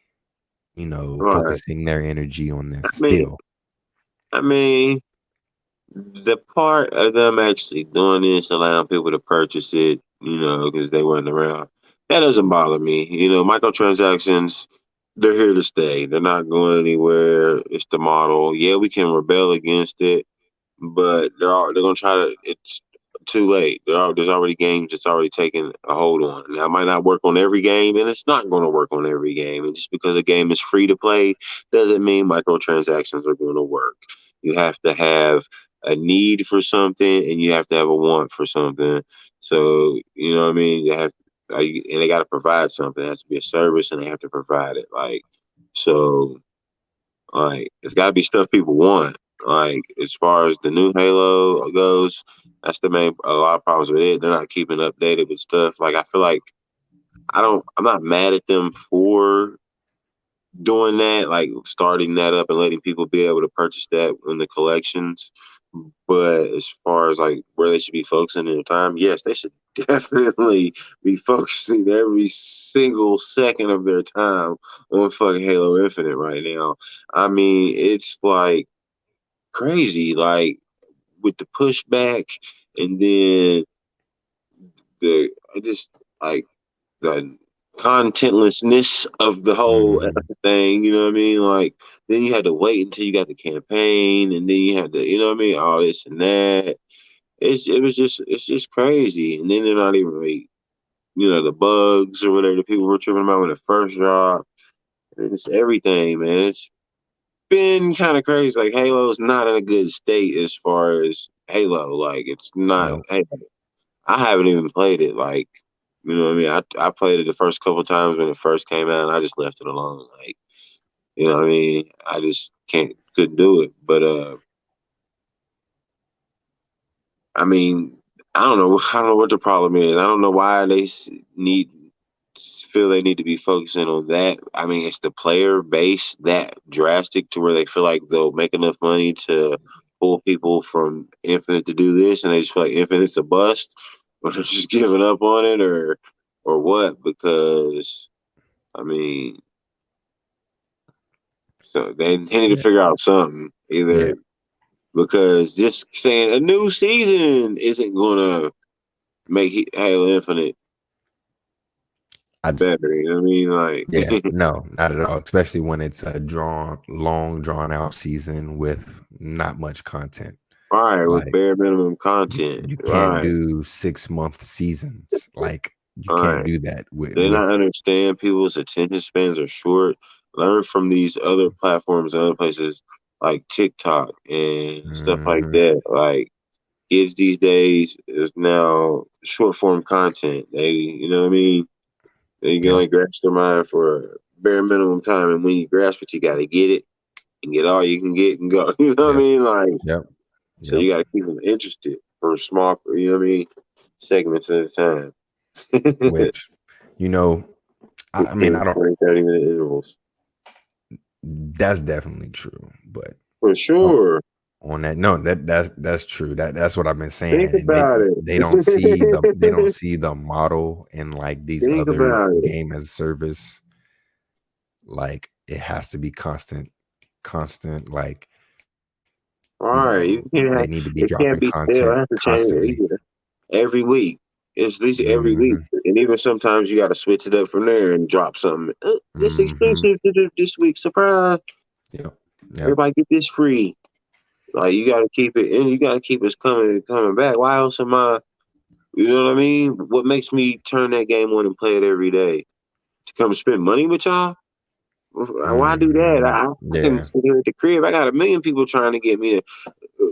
Speaker 1: Right.
Speaker 2: focusing their energy on this
Speaker 1: I mean,
Speaker 2: still.
Speaker 1: I mean, the part of them actually doing this, allowing people to purchase it, because they weren't around, that doesn't bother me. Microtransactions, they're here to stay. They're not going anywhere. It's the model. Yeah, we can rebel against it, but they're gonna try to. It's too late. There's already games that's already taken a hold on. Now, it might not work on every game, and it's not going to work on every game. And just because a game is free to play doesn't mean microtransactions are going to work. You have to have a need for something, and you have to have a want for something. So you know what I mean. You have, and they got to provide something. It has to be a service, and they have to provide it. So like, it's got to be stuff people want. Like, as far as the new Halo goes, that's the main. A lot of problems with it. They're not keeping updated with stuff. Like, I feel like I'm not mad at them for doing that, like starting that up and letting people be able to purchase that in the collections. But as far as like where they should be focusing their time, yes, they should definitely be focusing every single second of their time on fucking Halo Infinite right now. I mean, it's like crazy, like with the pushback, and then the I just like the contentlessness of the whole
Speaker 2: Mhm.
Speaker 1: thing. You know what I mean? Like, then you had to wait until you got the campaign, and then you had to, you know what I mean, all this and that. It's just crazy, and then they're not even really, the bugs or whatever the people were tripping about when it first dropped. It's everything, man. It's been kind of crazy. Like, Halo's not in a good state as far as Halo. Like, it's not.
Speaker 2: Nope.
Speaker 1: Hey, I haven't even played it. Like, you know what I mean? I played it the first couple times when it first came out, and I just left it alone. Like, you know what I mean? I just couldn't do it. But I mean, I don't know. I don't know what the problem is. I don't know why they need feel they need to be focusing on that. I mean, it's the player base that drastic to where they feel like they'll make enough money to pull people from Infinite to do this, and they just feel like Infinite's a bust, or they're just giving up on it, or what? Because I mean, so they need to
Speaker 2: Yeah.
Speaker 1: figure out something
Speaker 2: Yeah.
Speaker 1: either, because just saying a new season isn't gonna make Halo Infinite
Speaker 2: I
Speaker 1: better. You know what I mean?
Speaker 2: Yeah,
Speaker 1: Like,
Speaker 2: no, not at all. Especially when it's a long, drawn out season with not much content.
Speaker 1: all right, with
Speaker 2: Like,
Speaker 1: bare minimum
Speaker 2: you,
Speaker 1: content.
Speaker 2: you
Speaker 1: All
Speaker 2: can't
Speaker 1: right,
Speaker 2: do 6-month seasons. Like, you
Speaker 1: all
Speaker 2: can't
Speaker 1: right.
Speaker 2: do that
Speaker 1: They
Speaker 2: with
Speaker 1: not understand people's attention spans are short. Learn from these other platforms and other places like TikTok and stuff like
Speaker 2: Mhm.
Speaker 1: that. Like, kids these days is now short form content. They, you know what I mean? They can
Speaker 2: Yep,
Speaker 1: only grasp their mind for a bare minimum time, and when you grasp it, you got to get it and get all you can get and go. You know what I
Speaker 2: yep,
Speaker 1: mean? Like,
Speaker 2: yep,
Speaker 1: so
Speaker 2: yep.
Speaker 1: you got to keep them interested for small, you know what I mean? Segments at a time.
Speaker 2: Which, you know, I mean,
Speaker 1: 15,
Speaker 2: I don't
Speaker 1: 20, 30 minute intervals.
Speaker 2: that's definitely true. But
Speaker 1: For
Speaker 2: on,
Speaker 1: sure.
Speaker 2: on that. No, that's true. That's what I've been
Speaker 1: Think
Speaker 2: saying.
Speaker 1: about
Speaker 2: They don't see
Speaker 1: it.
Speaker 2: the model in like these
Speaker 1: Think
Speaker 2: other
Speaker 1: about it.
Speaker 2: game as a service. Like it has to be constant. Like
Speaker 1: All right, you
Speaker 2: they
Speaker 1: can't.
Speaker 2: need to be
Speaker 1: It
Speaker 2: dropping
Speaker 1: can't be
Speaker 2: content
Speaker 1: still. It has to change
Speaker 2: constantly.
Speaker 1: every week. It's at least every week,
Speaker 2: Hmm.
Speaker 1: and even sometimes you got to switch it up from there and drop something. This
Speaker 2: Hmm.
Speaker 1: exclusive to this week. Surprise!
Speaker 2: Yep. Yep.
Speaker 1: Everybody get this free. Like you got to keep it, and you got to keep us coming back. Why else am I? You know what I mean? What makes me turn that game on and play it every day? To come spend money with y'all? Why do that?
Speaker 2: Hmm.
Speaker 1: I can
Speaker 2: Yeah.
Speaker 1: sit here at the crib. I got a million people trying to get me to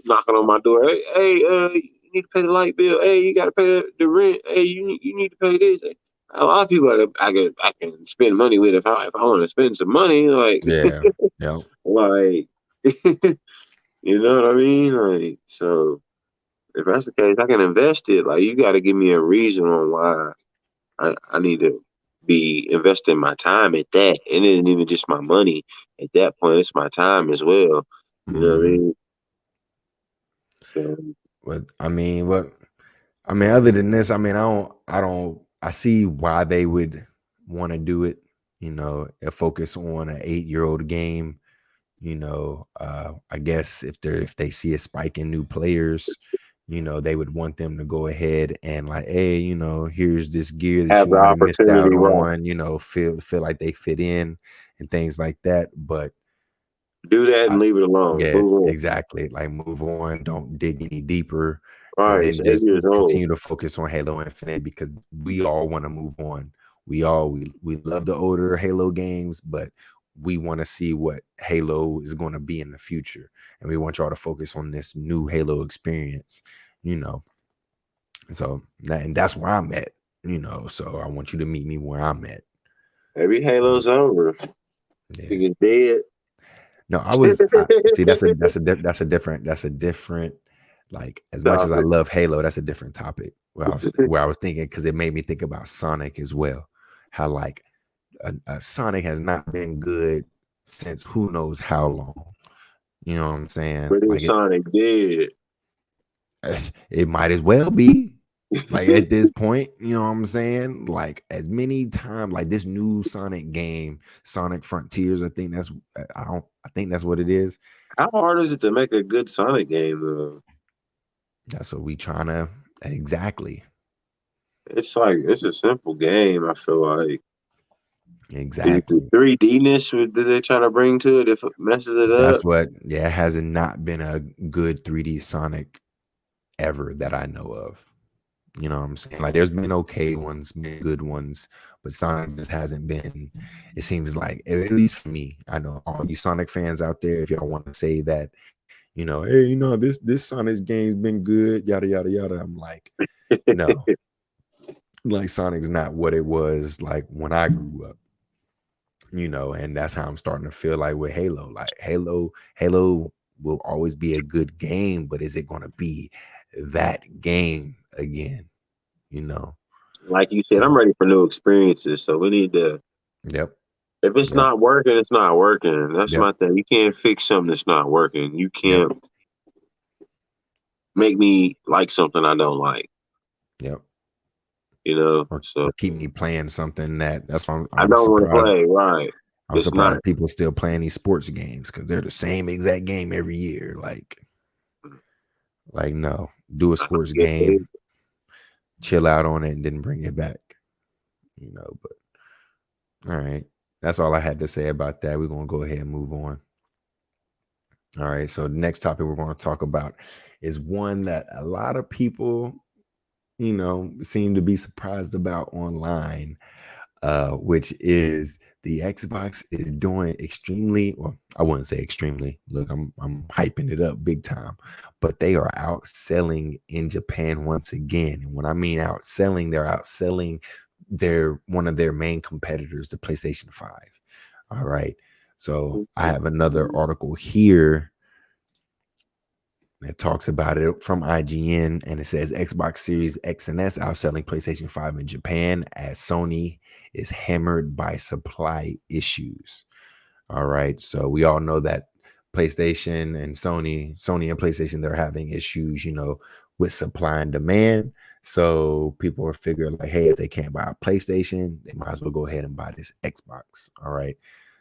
Speaker 1: knocking on my door. You need to pay the light bill. Hey, you got to pay the rent. Hey, you need to pay this. A lot of people I can spend money with if I want to spend some money. Like
Speaker 2: Yeah. Yep.
Speaker 1: like you know what I mean? Like so. If that's the case, I can invest it. Like you got to give me a reason on why I need to be investing my time at that. It isn't even just my money. At that point, it's my time as well. You know what I
Speaker 2: Hmm.
Speaker 1: mean? So
Speaker 2: But I mean, other than this, I mean, I see why they would want to do it, and focus on an 8-year-old game. I guess if they see a spike in new players, they would want them to go ahead and like, hey, here's this gear that
Speaker 1: have
Speaker 2: you
Speaker 1: the
Speaker 2: might have missed out
Speaker 1: opportunity, right?
Speaker 2: on, feel like they fit in and things like that. But
Speaker 1: Do that
Speaker 2: I,
Speaker 1: and leave it alone.
Speaker 2: yeah,
Speaker 1: Move on.
Speaker 2: exactly. Like move on, don't dig any deeper,
Speaker 1: All
Speaker 2: and
Speaker 1: right,
Speaker 2: then
Speaker 1: it's 8 years
Speaker 2: just
Speaker 1: old.
Speaker 2: continue to focus on Halo Infinite because we all want to move on. We love the older Halo games, but we want to see what Halo is going to be in the future, and we want y'all to focus on this new Halo experience. You know, and that's where I'm at. So I want you to meet me where I'm at.
Speaker 1: Maybe
Speaker 2: So
Speaker 1: Halo's over.
Speaker 2: yeah.
Speaker 1: Think it's dead.
Speaker 2: No, see that's a different like as much as I
Speaker 1: Topic.
Speaker 2: love Halo, that's a different topic where I was thinking because it made me think about Sonic as well. How like Sonic has not been good since who knows how long. You know what I'm saying?
Speaker 1: But
Speaker 2: Like
Speaker 1: it's Sonic dead.
Speaker 2: it might as well be. Like at this point, you know what I'm saying? Like as many times, like this new Sonic game, Sonic Frontiers, I think that's what it is.
Speaker 1: How hard is it to make a good Sonic game, though?
Speaker 2: That's what we trying to exactly.
Speaker 1: It's like it's a simple game. I feel like is the
Speaker 2: Exactly.
Speaker 1: 3D-ness that they try to bring to it if it messes it
Speaker 2: That's
Speaker 1: up.
Speaker 2: what yeah, it has not been a good 3D Sonic ever that I know of. You know what I'm saying? Like there's been okay ones, been good ones, but Sonic just hasn't been. It seems like at least for me, I know all you Sonic fans out there, if y'all want to say that, hey, this Sonic's game's been good, yada yada yada. I'm like, no, like Sonic's not what it was like when I grew up. And that's how I'm starting to feel like with Halo. Like Halo will always be a good game, but is it going to be that game again? You know.
Speaker 1: Like you said, I'm
Speaker 2: So,
Speaker 1: ready for new experiences. So we need to.
Speaker 2: yep,
Speaker 1: If it's
Speaker 2: yep,
Speaker 1: not working, it's not working. That's
Speaker 2: yep,
Speaker 1: my thing. You can't fix something that's not working. You
Speaker 2: yep,
Speaker 1: can't make me like something I don't like.
Speaker 2: yep.
Speaker 1: So
Speaker 2: Or keep me playing something that's why
Speaker 1: I
Speaker 2: I'm
Speaker 1: don't want to
Speaker 2: surprised.
Speaker 1: play. Right?
Speaker 2: I'm
Speaker 1: It's not.
Speaker 2: surprised people still playing these sports games because they're the same exact game every year. Like no, do a
Speaker 1: I don't
Speaker 2: sports
Speaker 1: get it.
Speaker 2: game, chill out on it, and then bring it back. But all right. That's all I had to say about that. We're going to go ahead and move on. All right. So the next topic we're going to talk about is one that a lot of people, seem to be surprised about online, which is the Xbox is doing extremely, well, I wouldn't say extremely. Look, I'm hyping it up big time, but they are outselling in Japan once again. And when I mean outselling, they're outselling one of their main competitors, the PlayStation 5. All right. So I have another article here that talks about it from IGN, and it says Xbox Series X and S outselling PlayStation 5 in Japan as Sony is hammered by supply issues. All right. So we all know that PlayStation and Sony and PlayStation, they're having issues, with supply and demand. So people are figuring like, hey, if they can't buy a PlayStation, they might as well go ahead and buy this Xbox. All right.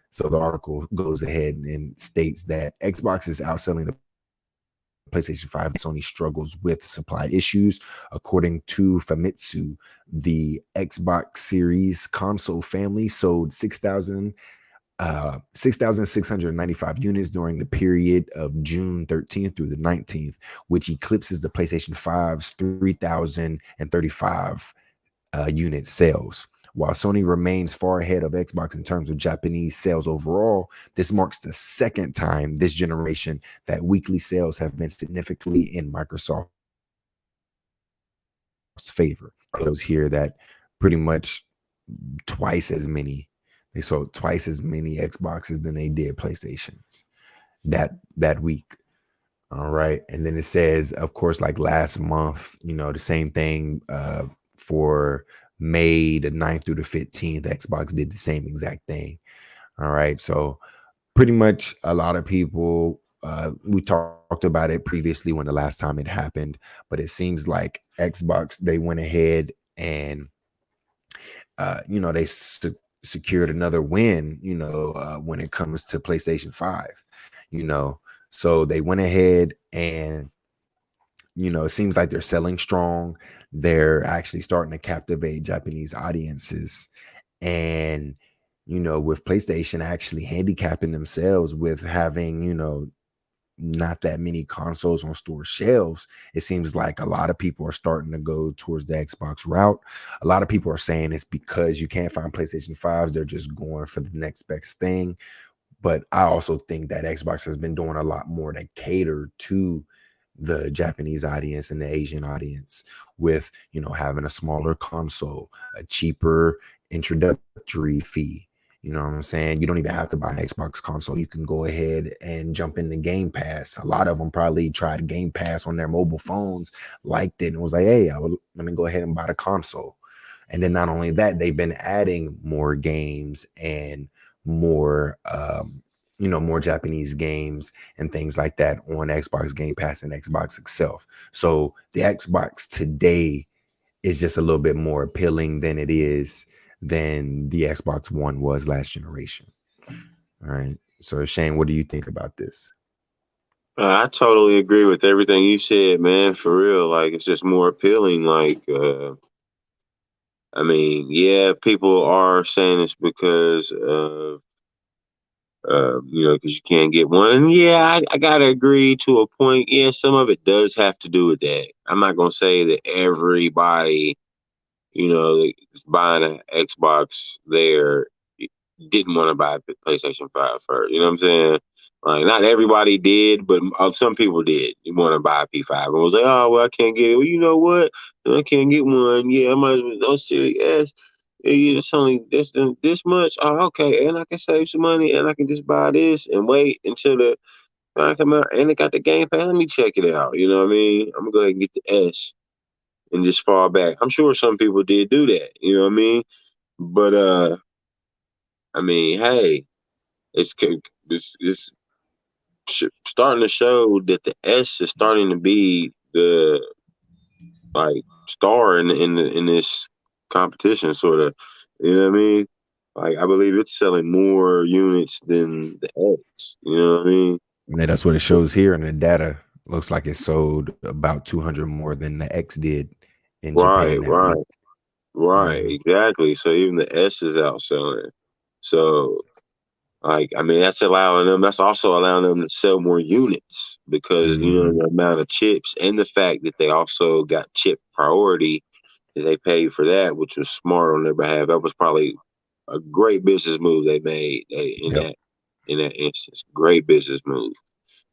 Speaker 2: So the article goes ahead and states that Xbox is outselling the PlayStation 5. Sony struggles with supply issues. According to Famitsu, the Xbox Series console family sold 6,695 units during the period of June 13th through the 19th, which eclipses the PlayStation 5's 3,035 unit sales. While Sony remains far ahead of Xbox in terms of Japanese sales overall, this marks the second time this generation that weekly sales have been significantly in Microsoft's favor. Those here that pretty much twice as many. They sold twice as many Xboxes than they did PlayStations that week. All right. And then it says, of course, like last month, the same thing for May the 9th through the 15th, Xbox did the same exact thing. All right. So pretty much a lot of people, we talked about it previously when the last time it happened, but it seems like Xbox, they went ahead and, they secured another win, when it comes to PlayStation 5, so they went ahead and, it seems like they're selling strong. They're actually starting to captivate Japanese audiences. And, with PlayStation actually handicapping themselves with having, not that many consoles on store shelves, it seems like a lot of people are starting to go towards the Xbox route. A lot of people are saying it's because you can't find PlayStation 5s. They're just going for the next best thing. But I also think that Xbox has been doing a lot more to cater to the Japanese audience and the Asian audience with, having a smaller console, a cheaper introductory fee. You know what I'm saying? You don't even have to buy an Xbox console. You can go ahead and jump into Game Pass. A lot of them probably tried Game Pass on their mobile phones, liked it, and was like, hey, let me go ahead and buy the console. And then not only that, they've been adding more games and more, more Japanese games and things like that on Xbox Game Pass and Xbox itself. So the Xbox today is just a little bit more appealing than it is than the Xbox One was last generation. All right. So Shane, what do you think about this?
Speaker 1: I totally agree with everything you said, man. For real, like it's just more appealing. Like, I mean, yeah, people are saying it's because of, because you can't get one. And yeah, I gotta agree to a point. Yeah, some of it does have to do with that. I'm not gonna say that everybody, that's buying an Xbox there didn't want to buy a PlayStation 5 first. You know what I'm saying? Like, not everybody did, but some people did. You want to buy a P5 and was like, oh, well, I can't get it. Well, you know what? I can't get one. Yeah, I might as well. Oh, serious. Yeah, it's only this much. Oh, okay. And I can save some money and I can just buy this and wait until the I come out and it got the Game Pass. Let me check it out. You know what I mean? I'm going to go ahead and get the S and just fall back. I'm sure some people did do that. You know what I mean? But, I mean, hey, it's starting to show that the S is starting to be the like star in this competition, sort of. You know what I mean? Like I believe it's selling more units than the X. You know what I mean?
Speaker 2: Yeah, that's what it shows here in the data. Looks like it sold about 200 more than the X did in
Speaker 1: Right,
Speaker 2: Japan that week.
Speaker 1: right, right,
Speaker 2: Mhm.
Speaker 1: exactly. So even the S is outselling. So like, I mean, that's allowing them. That's also allowing them to sell more units because
Speaker 2: Mhm.
Speaker 1: the amount of chips and the fact that they also got chip priority. They paid for that, which was smart on their behalf. That was probably a great business move they made
Speaker 2: Yep.
Speaker 1: in that instance. Great business move.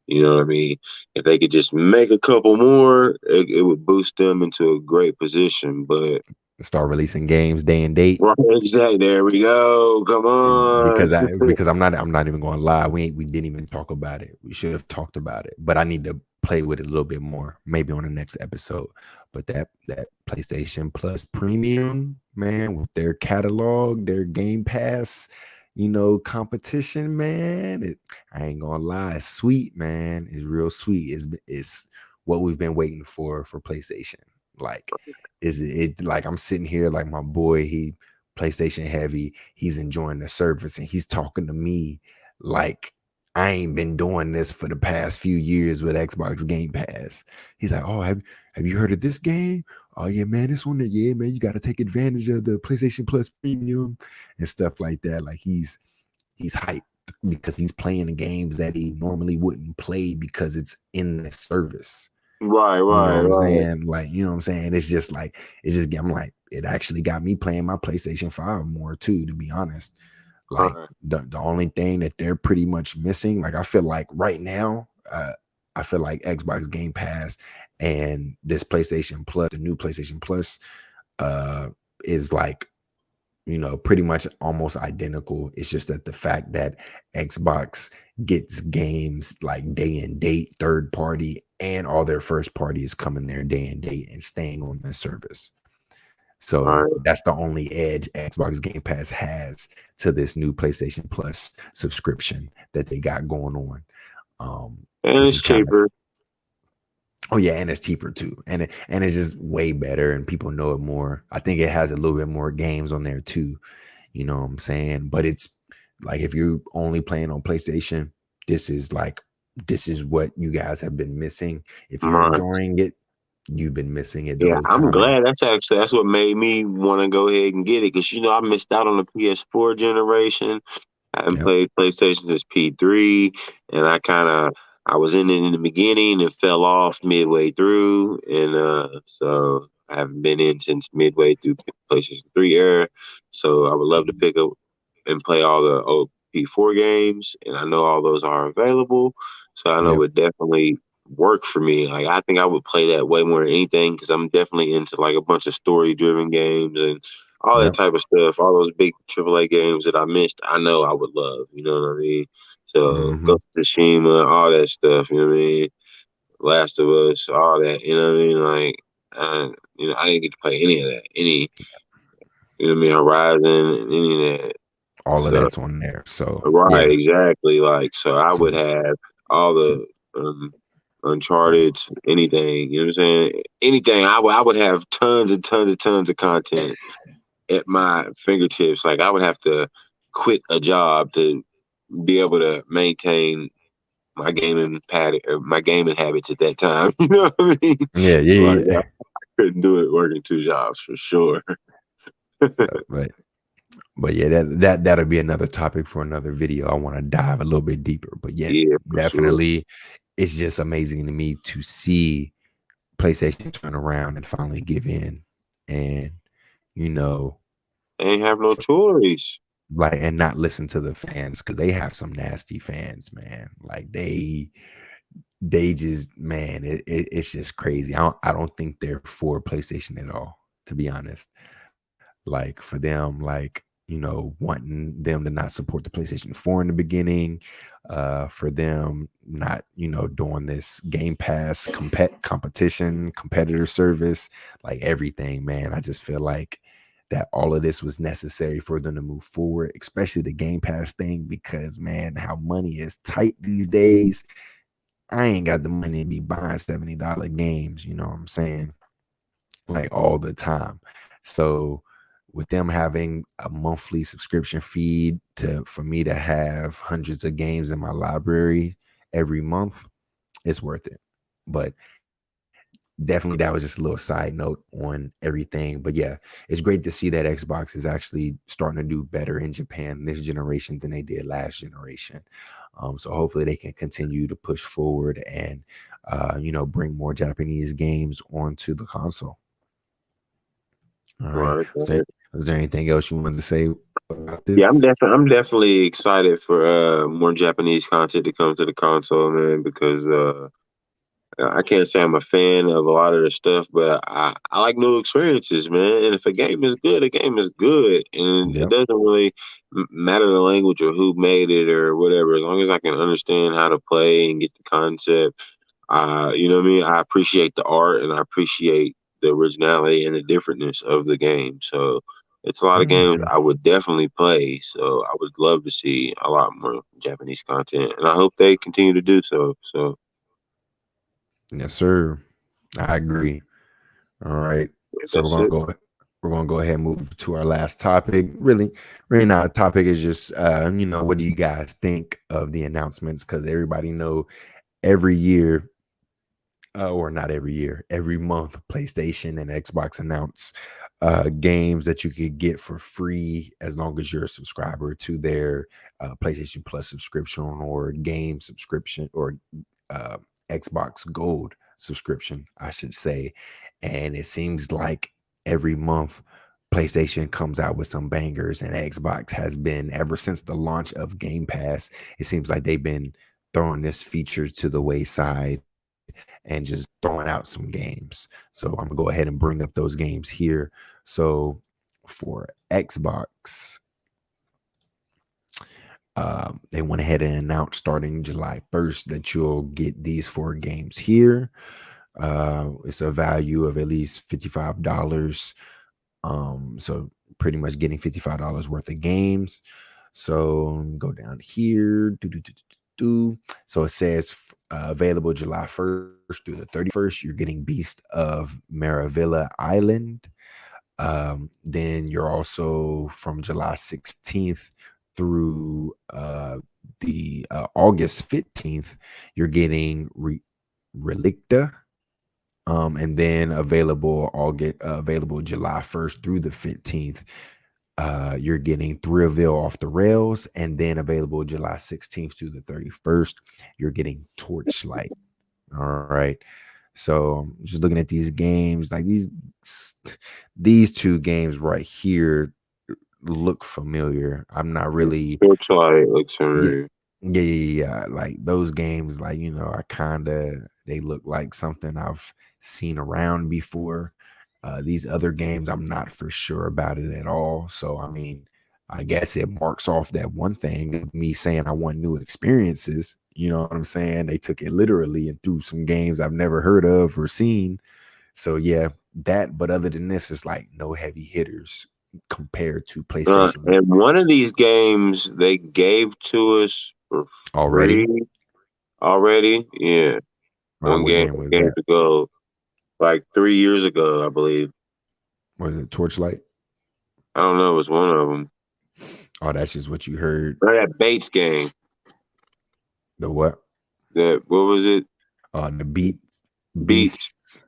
Speaker 1: You know what I mean? If they could just make a couple more, it would boost them into a great position. But
Speaker 2: Start releasing games day and date.
Speaker 1: right, exactly. There we go. Come
Speaker 2: And
Speaker 1: on.
Speaker 2: because I'm not even going to lie, we didn't even talk about it. We should have talked about it, but I need to play with it a little bit more, maybe on the next episode. But that PlayStation Plus Premium, man, with their catalog, their Game Pass, competition, man. I ain't gonna lie, it's sweet, man. It's real sweet. It's what we've been waiting for PlayStation. Like, is it like I'm sitting here like my boy, he PlayStation heavy, he's enjoying the service and he's talking to me like I ain't been doing this for the past few years with Xbox Game Pass. He's like, oh, have you heard of this game? Oh yeah, man, this one, yeah, man, you got to take advantage of the PlayStation Plus Premium and stuff like that. Like he's hyped because he's playing the games that he normally wouldn't play because it's in the service.
Speaker 1: Right,
Speaker 2: You know
Speaker 1: right,
Speaker 2: what I'm
Speaker 1: right.
Speaker 2: saying? Like, you know what I'm saying? I'm like, it actually got me playing my PlayStation 5 more too, to be honest. Like
Speaker 1: Right.
Speaker 2: the only thing that they're pretty much missing, like I feel like right now, I feel like Xbox Game Pass and this PlayStation Plus, the new PlayStation Plus, uh, is like, pretty much almost identical. It's just that the fact that Xbox gets games like day and date, third party, and all their first party is coming there day and date and staying on the service. So
Speaker 1: Right.
Speaker 2: that's the only edge Xbox Game Pass has to this new PlayStation Plus subscription that they got going on.
Speaker 1: And
Speaker 2: Which
Speaker 1: it's
Speaker 2: is kind of,
Speaker 1: cheaper.
Speaker 2: oh yeah, and it's cheaper too, and it's just way better, and people know it more. I think it has a little bit more games on there too. You know what I'm saying? But it's like if you're only playing on PlayStation, this is what you guys have been missing. If you're
Speaker 1: Right.
Speaker 2: enjoying it, you've been missing it the
Speaker 1: Yeah,
Speaker 2: whole
Speaker 1: I'm
Speaker 2: time. And
Speaker 1: glad. That's what made me want to go ahead and get it because I missed out on the PS4 generation. I haven't
Speaker 2: yep,
Speaker 1: played PlayStation since P3, and I was in it in the beginning and fell off midway through, and so I haven't been in since midway through PlayStation 3 era. So I would love to pick up and play all the old P4 games, and I know all those are available. So I know it
Speaker 2: yep,
Speaker 1: would definitely work for me. Like I think I would play that way more than anything because I'm definitely into like a bunch of story driven games and all that
Speaker 2: yep.
Speaker 1: type of stuff. All those big AAA games that I missed, I know I would love. You know what I mean? So
Speaker 2: Hmm.
Speaker 1: Ghost of Tsushima, all that stuff. You know what I mean? Last of Us, all that. You know what I mean? Like, I didn't get to play any of that. You know what I mean? Horizon and any of that.
Speaker 2: All of
Speaker 1: So
Speaker 2: that's on there. So
Speaker 1: right,
Speaker 2: yeah.
Speaker 1: exactly. Like, so I
Speaker 2: So
Speaker 1: would have all the Uncharted, anything. You know what I'm saying? Anything. I would have tons and tons and tons of content at my fingertips. Like I would have to quit a job to be able to maintain my gaming my gaming habits at that time. You know what I mean?
Speaker 2: yeah,
Speaker 1: Like
Speaker 2: yeah,
Speaker 1: I
Speaker 2: yeah.
Speaker 1: couldn't do it working two jobs for sure.
Speaker 2: So, but yeah, that'll be another topic for another video. I want to dive a little bit deeper. But yet,
Speaker 1: Yeah, for sure.
Speaker 2: definitely, it's just amazing to me to see PlayStation turn around and finally give in, and you know,
Speaker 1: They ain't have no choice.
Speaker 2: like and not listen to the fans because they have some nasty fans, man. Like they just man, it's just crazy. I don't think they're for PlayStation at all, to be honest. Like for them, like wanting them to not support the PlayStation 4 in the beginning, for them not doing this Game Pass competition, competitor service, like everything, man. I just feel like that all of this was necessary for them to move forward, especially the Game Pass thing, because man, how money is tight these days. I ain't got the money to be buying $70 games, you know what I'm saying? Like all the time. So with them having a monthly subscription feed for me to have hundreds of games in my library every month, it's worth it. But definitely that was just a little side note on everything. But yeah, it's great to see that Xbox is actually starting to do better in Japan this generation than they did last generation. So hopefully they can continue to push forward and bring more Japanese games onto the console. All right.
Speaker 1: Right.
Speaker 2: So is there anything else you wanted to say about
Speaker 1: Yeah,
Speaker 2: this?
Speaker 1: I'm definitely excited for more Japanese content to come to the console, man, because I can't say I'm a fan of a lot of the stuff, but I like new experiences, man. And if a game is good, a game is good, and it
Speaker 2: Yep.
Speaker 1: doesn't really matter the language or who made it or whatever. As long as I can understand how to play and get the concept, you know what I mean. I appreciate the art and I appreciate the originality and the differentness of the game. So. it's a lot of games
Speaker 2: Mhm.
Speaker 1: I would definitely play. So I would love to see a lot more Japanese content, and I hope they continue to do so. So
Speaker 2: Yes, sir. I agree. All right. So
Speaker 1: that's it.
Speaker 2: we're gonna go ahead and move to our last topic. Really not a topic, is just what do you guys think of the announcements? Because everybody know every year, or not every year, every month, PlayStation and Xbox announce games that you could get for free as long as you're a subscriber to their PlayStation Plus subscription or game subscription, or uh, Xbox Gold subscription, I should say. And it seems like every month PlayStation comes out with some bangers, and Xbox has been, ever since the launch of Game Pass, it seems like they've been throwing this feature to the wayside and just throwing out some games. So I'm gonna go ahead and bring up those games here. So for Xbox, they went ahead and announced starting July 1st that you'll get these 4 games here. It's a value of at least $55. So pretty much getting $55 worth of games. So go down here. So it says available July 1st through the 31st. You're getting Beast of Maravilla Island. Then you're also from July 16th through the August 15th, you're getting Relicta. And then available July 1st through the 15th. You're getting Thrillville Off the Rails, and then available July 16th through the 31st, you're getting Torchlight. All right. So just looking at these games, like these 2 games right here look familiar. I'm not really,
Speaker 1: Torchlight looks
Speaker 2: yeah,
Speaker 1: familiar.
Speaker 2: yeah. Like those games, like I they look like something I've seen around before. These other games, I'm not for sure about it at all. So I mean, I guess it marks off that one thing of me saying I want new experiences. You know what I'm saying? They took it literally and threw some games I've never heard of or seen. So yeah, that. But other than this, it's like no heavy hitters compared to PlayStation
Speaker 1: And one of these games they gave to us for free
Speaker 2: already.
Speaker 1: already. Yeah, one
Speaker 2: What
Speaker 1: game
Speaker 2: game was
Speaker 1: games
Speaker 2: that?
Speaker 1: ago, like 3 years ago, I believe.
Speaker 2: Was it Torchlight?
Speaker 1: I don't know. It was one of them.
Speaker 2: Oh, that's just what you heard.
Speaker 1: That Bates game.
Speaker 2: The what?
Speaker 1: That what was it?
Speaker 2: The
Speaker 1: Beats.
Speaker 2: Beasts.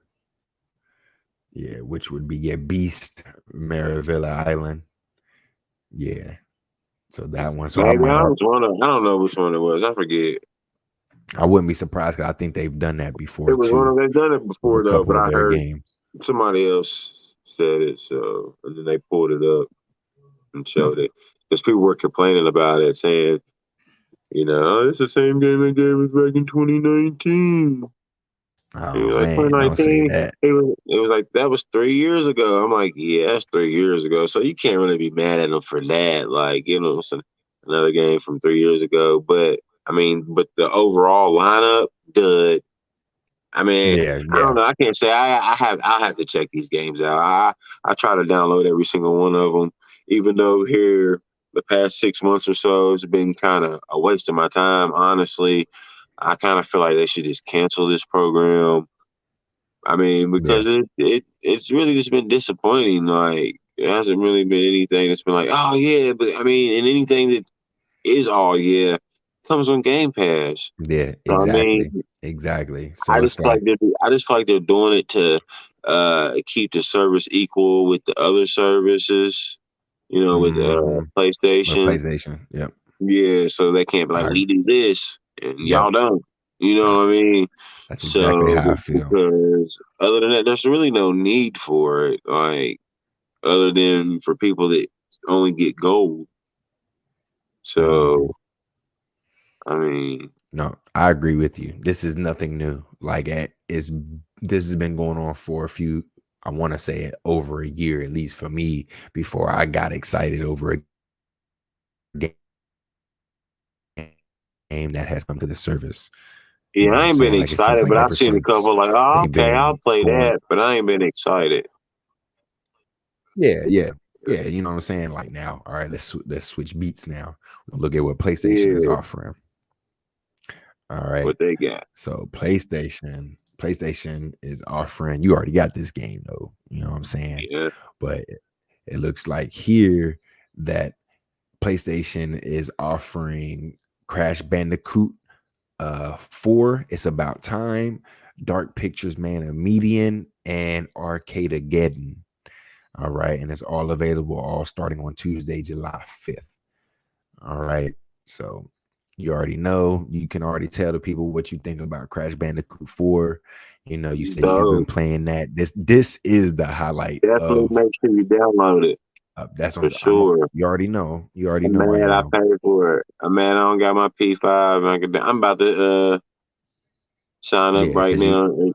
Speaker 2: Yeah, which would be Beast Maravilla Island. Yeah. So that one. So
Speaker 1: Maybe I was one of. I don't know which one it was. I forget.
Speaker 2: I wouldn't be surprised because I think they've done that
Speaker 1: It
Speaker 2: before
Speaker 1: was one
Speaker 2: too
Speaker 1: of. They've done it
Speaker 2: with a
Speaker 1: before though,
Speaker 2: couple
Speaker 1: but
Speaker 2: of
Speaker 1: I
Speaker 2: their
Speaker 1: heard
Speaker 2: games.
Speaker 1: somebody else said it. So and then they pulled it up and showed it because people were complaining about it, saying, "Oh, it's the same game they gave us back in 2019." And
Speaker 2: Oh
Speaker 1: you're like
Speaker 2: man, don't say
Speaker 1: 2019.
Speaker 2: that.
Speaker 1: It was like that was 3 years ago. I'm like, yeah, that's 3 years ago. So you can't really be mad at them for that. Like, it's another game from 3 years ago. But I mean, but the overall lineup, dud. I mean,
Speaker 2: Yeah,
Speaker 1: I don't
Speaker 2: yeah,
Speaker 1: know. I can't say I'll have to check these games out. I try to download every single one of them, even though here the past 6 months or so has been kind of a waste of my time. Honestly, I kind of feel like they should just cancel this program. I mean,
Speaker 2: yeah,
Speaker 1: because it's really just been disappointing. Like it hasn't really been anything that's been like, oh yeah, but I mean, and anything that is all yeah comes on Game Pass.
Speaker 2: yeah.
Speaker 1: So I mean,
Speaker 2: Exactly. So it's like,
Speaker 1: I just feel like they're doing it to keep the service equal with the other services. With
Speaker 2: mhm, with
Speaker 1: PlayStation.
Speaker 2: PlayStation. Yep.
Speaker 1: Yeah, so they can't be like,
Speaker 2: I
Speaker 1: we do this and
Speaker 2: Yep.
Speaker 1: y'all don't. You
Speaker 2: Uh,
Speaker 1: know what I mean?
Speaker 2: that's exactly
Speaker 1: So
Speaker 2: how I feel.
Speaker 1: because other than that, there's really no need for it. Like other than for people that only get gold. So
Speaker 2: Mhm.
Speaker 1: I mean,
Speaker 2: No, I agree with you. This is nothing new. Like this has been going on for a few. I want to say it over a year, at least for me, before I got excited over a game that has come to the service. You
Speaker 1: yeah,
Speaker 2: know what
Speaker 1: I
Speaker 2: I'm
Speaker 1: ain't been
Speaker 2: saying? Like it seems
Speaker 1: excited,
Speaker 2: like
Speaker 1: but I've
Speaker 2: ever
Speaker 1: seen a
Speaker 2: since
Speaker 1: couple like, oh,
Speaker 2: they've
Speaker 1: okay, I'll
Speaker 2: been
Speaker 1: play
Speaker 2: going,
Speaker 1: that, but I ain't been excited.
Speaker 2: yeah, yeah. Yeah, you know what I'm saying? Like now, all right, let's switch beats now. We'll look at what PlayStation is
Speaker 1: Yeah,
Speaker 2: offering. All right.
Speaker 1: what they got.
Speaker 2: So PlayStation is offering, you already got this game though, you know what I'm saying?
Speaker 1: Yeah,
Speaker 2: But it looks like here that PlayStation is offering Crash Bandicoot 4, It's About Time, Dark Pictures Man of Median, and Arcadegeddon. All right. And it's all available all starting on Tuesday, July 5th. All right. So you already know, you can already tell the people what you think about Crash Bandicoot 4. You know, you said you've been
Speaker 1: so
Speaker 2: playing that. This is the highlight
Speaker 1: definitely
Speaker 2: of
Speaker 1: make sure you download it
Speaker 2: that's
Speaker 1: for
Speaker 2: what I'm
Speaker 1: sure.
Speaker 2: you already know. You already
Speaker 1: I'm
Speaker 2: know I
Speaker 1: mad I
Speaker 2: am.
Speaker 1: paid for it. I'm mad I don't got my P5. I'm about to sign up
Speaker 2: Yeah,
Speaker 1: right
Speaker 2: because you
Speaker 1: now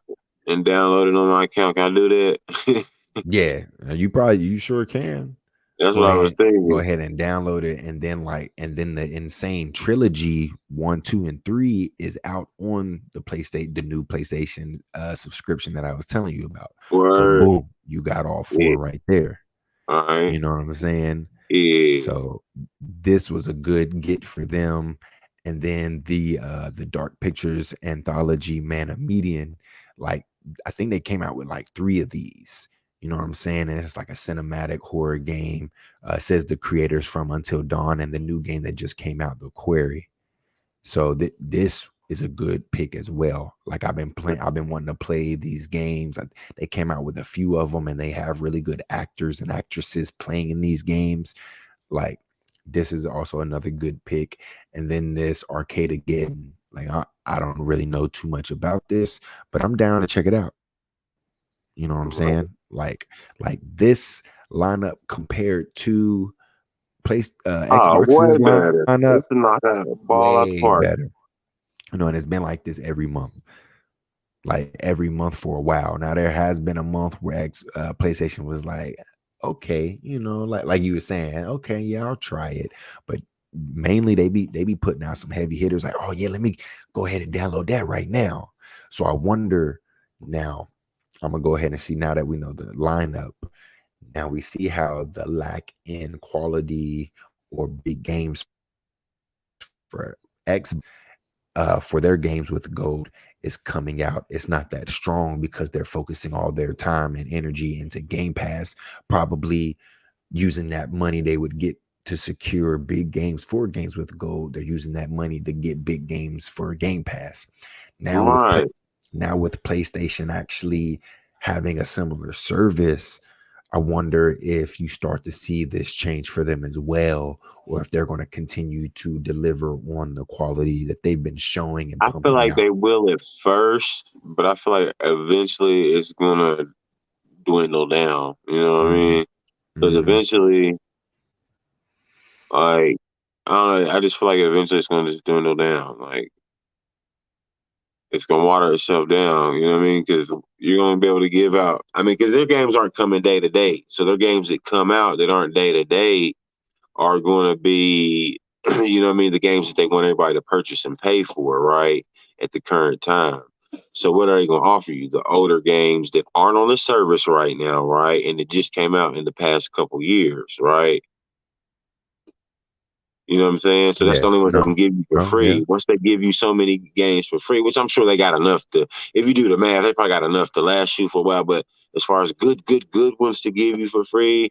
Speaker 1: and download it on my account. Can I do that?
Speaker 2: yeah, you sure can.
Speaker 1: That's
Speaker 2: Go
Speaker 1: what I was
Speaker 2: ahead, go
Speaker 1: thinking.
Speaker 2: ahead and download it, and then the Insane Trilogy 1, 2, and 3 is out on the new PlayStation subscription that I was telling you about. So
Speaker 1: Word.
Speaker 2: boom, you got all
Speaker 1: Yeah.
Speaker 2: 4 right there.
Speaker 1: All right.
Speaker 2: You know what I'm saying?
Speaker 1: Yeah.
Speaker 2: So this was a good get for them. And then the Dark Pictures anthology Man of Median, like I think they came out with like 3 of these. You know what I'm saying? And it's like a cinematic horror game. It says the creators from Until Dawn and the new game that just came out, The Quarry. So this is a good pick as well. Like I've been wanting to play these games. They came out with a few of them, and they have really good actors and actresses playing in these games. Like this is also another good pick. And then this Arcade again. Like I don't really know too much about this, but I'm down to check it out. You know what I'm
Speaker 1: Right.
Speaker 2: saying? Like this lineup compared to
Speaker 1: Way
Speaker 2: Xbox's
Speaker 1: better.
Speaker 2: lineup,
Speaker 1: It's a knockout ball out the
Speaker 2: way
Speaker 1: park.
Speaker 2: better. You know, and it's been like this every month, like every month for a while. Now there has been a month where PlayStation was like, okay, you know, like you were saying, okay, yeah, I'll try it, but mainly they be putting out some heavy hitters, like, oh yeah, let me go ahead and download that right now. So I wonder now. I'm gonna go ahead and see now that we know the lineup. Now we see how the lack in quality or big games for X for their games with gold is coming out. It's not that strong because they're focusing all their time and energy into Game Pass, probably using that money they would get to secure big games for games with gold. They're using that money to get big games for Game Pass. Now with
Speaker 1: Right.
Speaker 2: PlayStation actually having a similar service, I wonder if you start to see this change for them as well, or if they're going to continue to deliver on the quality that they've been showing and
Speaker 1: I feel
Speaker 2: pumping
Speaker 1: like
Speaker 2: out.
Speaker 1: they will at first, but I feel like eventually it's gonna dwindle down. You know what I
Speaker 2: Mm-hmm.
Speaker 1: mean? Because
Speaker 2: Mm-hmm.
Speaker 1: eventually, like, I don't know. I just feel like eventually it's gonna just dwindle down. Like, it's gonna water itself down. You know what I mean? Because you're gonna be able to give out. I mean, because their games aren't coming day to day, so their games that come out that aren't day to day are going to be, you know what I mean, the games that they want everybody to purchase and pay for, right, at the current time. So what are they going to offer you? The older games that aren't on the service right now, right, and it just came out in the past couple years, right? You know what I'm saying? So that's
Speaker 2: Yeah.
Speaker 1: the only ones they can
Speaker 2: No.
Speaker 1: give you for
Speaker 2: No. Yeah.
Speaker 1: free. Once they give you so many games for free, which I'm sure they got enough to, if you do the math, they probably got enough to last you for a while. But as far as good ones to give you for free,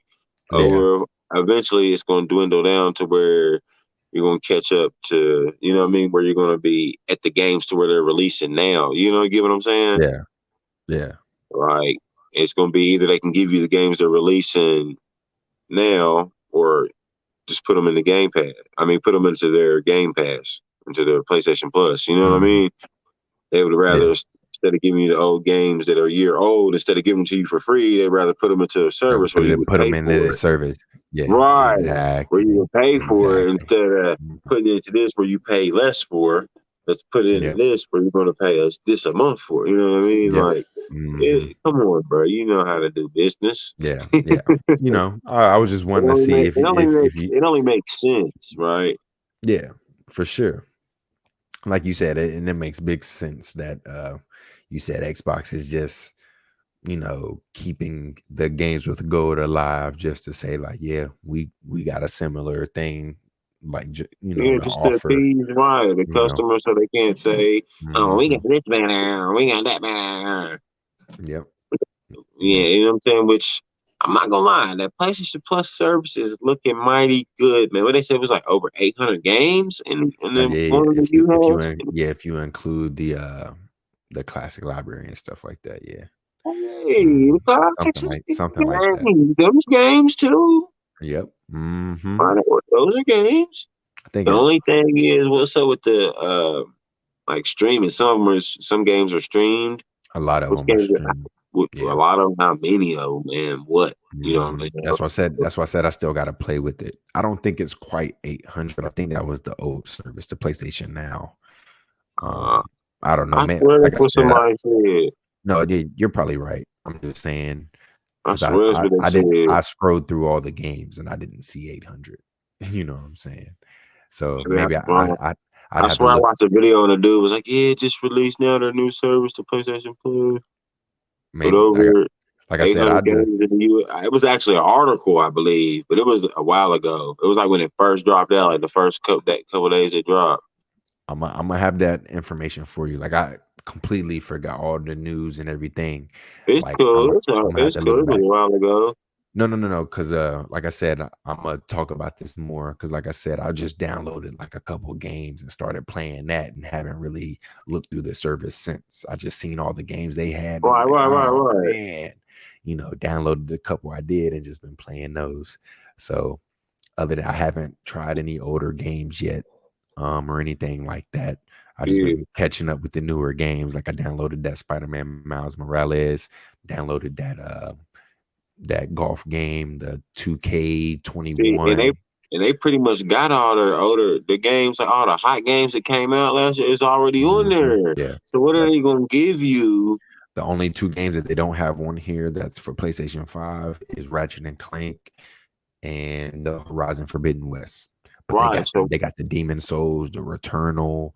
Speaker 2: Yeah.
Speaker 1: over eventually it's going to dwindle down to where you're going to catch up to, you know what I mean, where you're going to be at the games to where they're releasing now. You know, you get what I'm saying?
Speaker 2: Yeah. Yeah.
Speaker 1: Like, it's going to be either they can give you the games they're releasing now or just put them in the Game Pass. I mean, put them into their Game Pass, into their PlayStation Plus. You know what I
Speaker 2: Mm-hmm.
Speaker 1: mean? They would rather,
Speaker 2: Yeah.
Speaker 1: instead of giving you the old games that are a year old, instead of giving them to you for free, they'd rather put them into a service where you would
Speaker 2: Put them
Speaker 1: pay
Speaker 2: into
Speaker 1: for
Speaker 2: this
Speaker 1: it.
Speaker 2: service. Yeah.
Speaker 1: Right. Where you
Speaker 2: Exactly.
Speaker 1: would pay for it
Speaker 2: Exactly.
Speaker 1: instead of
Speaker 2: Mhm.
Speaker 1: putting it into this where you pay less for. Let's put it into
Speaker 2: Yeah.
Speaker 1: this where you're going to pay us this a month for. You know what I mean?
Speaker 2: Yeah.
Speaker 1: Like,
Speaker 2: Hmm.
Speaker 1: come on, bro. You know how to do business.
Speaker 2: Yeah. Yeah. You know, I was just wanting to see if you
Speaker 1: It only makes sense, right?
Speaker 2: yeah, for sure. Like you said, and it makes big sense that you said Xbox is just keeping the games with gold alive, just to say like, yeah, we got a similar thing, like to
Speaker 1: just to
Speaker 2: offer,
Speaker 1: appease right the
Speaker 2: you know.
Speaker 1: customer, so they can't say, "Oh, we got
Speaker 2: Hmm.
Speaker 1: this banner, we got that banner."
Speaker 2: Yep.
Speaker 1: Yeah,
Speaker 2: Yep.
Speaker 1: you know what I'm saying. Which I'm not gonna lie, that PlayStation Plus service is looking mighty good, man. What they said was like over 800 games in the
Speaker 2: Yeah,
Speaker 1: one of the you has.
Speaker 2: if you include the classic library and stuff like that, yeah.
Speaker 1: Hey, the
Speaker 2: Mhm.
Speaker 1: classics is
Speaker 2: Something like that.
Speaker 1: games. Those games too.
Speaker 2: Yep. Hmm.
Speaker 1: Those are games.
Speaker 2: I think
Speaker 1: The only thing is, what's up with the like streaming? Some games are streamed.
Speaker 2: a lot of
Speaker 1: Which
Speaker 2: them are
Speaker 1: games?
Speaker 2: streamed.
Speaker 1: A
Speaker 2: Yeah.
Speaker 1: lot of them. How many of them? Man, what? You know what I mean?
Speaker 2: That's what I said. That's why I said I still got to play with it. I don't think it's quite 800. I think that was the old service, the PlayStation Now.
Speaker 1: Uh,
Speaker 2: I don't know,
Speaker 1: I
Speaker 2: man.
Speaker 1: swear
Speaker 2: Like
Speaker 1: that's
Speaker 2: I
Speaker 1: what
Speaker 2: said,
Speaker 1: somebody said.
Speaker 2: no, you're probably right. I'm just saying
Speaker 1: I
Speaker 2: because
Speaker 1: swear that's what they
Speaker 2: I didn't.
Speaker 1: said.
Speaker 2: I scrolled through all the games and I didn't see 800. You know what I'm saying? So
Speaker 1: Maybe
Speaker 2: maybe I'd
Speaker 1: I
Speaker 2: have to
Speaker 1: swear I
Speaker 2: look.
Speaker 1: watched a video and the dude was like, "Yeah, just released now their new service, the PlayStation Plus, with
Speaker 2: Maybe
Speaker 1: over
Speaker 2: like I said,
Speaker 1: 800 games in the U.S." It was actually an article, I believe, but it was a while ago. It was like when it first dropped out, like the first couple days it dropped.
Speaker 2: I'm gonna have that information for you. Like I completely forgot all the news and everything.
Speaker 1: It's
Speaker 2: Like
Speaker 1: cool.
Speaker 2: I'm gonna have
Speaker 1: It's
Speaker 2: to
Speaker 1: cool.
Speaker 2: look
Speaker 1: It was
Speaker 2: back.
Speaker 1: a while ago.
Speaker 2: No. Because like I said, I'm gonna talk about this more. Because like I said, I just downloaded like a couple games and started playing that, and haven't really looked through the service since. I just seen all the games they had, and I'm
Speaker 1: Right,
Speaker 2: like,
Speaker 1: right, right,
Speaker 2: oh
Speaker 1: right.
Speaker 2: man, downloaded the couple I did and just been playing those. So other than I haven't tried any older games yet, or anything like that. I just
Speaker 1: Yeah.
Speaker 2: been catching up with the newer games. Like I downloaded that Spider-Man Miles Morales, downloaded that golf game, the
Speaker 1: See, and
Speaker 2: 2K21.
Speaker 1: they pretty much got all the games, like all the hot games that came out last year is already on
Speaker 2: Mhm.
Speaker 1: there.
Speaker 2: Yeah.
Speaker 1: So what are
Speaker 2: Yep.
Speaker 1: they gonna give you?
Speaker 2: The only two games that they don't have on here that's for PlayStation 5 is Ratchet and Clank and the Horizon Forbidden West. But
Speaker 1: Right. So
Speaker 2: they got the Demon Souls, the Returnal,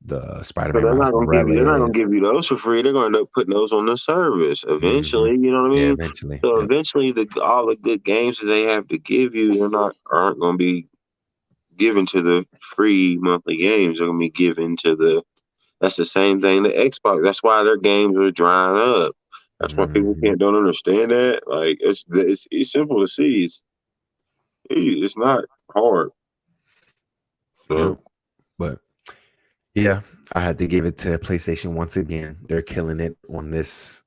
Speaker 2: the
Speaker 1: so
Speaker 2: Spider-Man Miles
Speaker 1: they're not gonna
Speaker 2: Morales.
Speaker 1: give you those for free. They're gonna end up putting those on the service
Speaker 2: Mhm.
Speaker 1: eventually. You know what I
Speaker 2: Yeah,
Speaker 1: mean?
Speaker 2: eventually.
Speaker 1: So
Speaker 2: Yep.
Speaker 1: eventually, the all the good games that they have to give you, aren't gonna be given to the free monthly games. They're gonna be given to the. That's the same thing to Xbox. That's why their games are drying up. That's why people
Speaker 2: Mhm.
Speaker 1: can't don't understand that. Like it's simple to see. It's not hard.
Speaker 2: Yep.
Speaker 1: So
Speaker 2: But yeah, I had to give it to PlayStation once again. They're killing it on this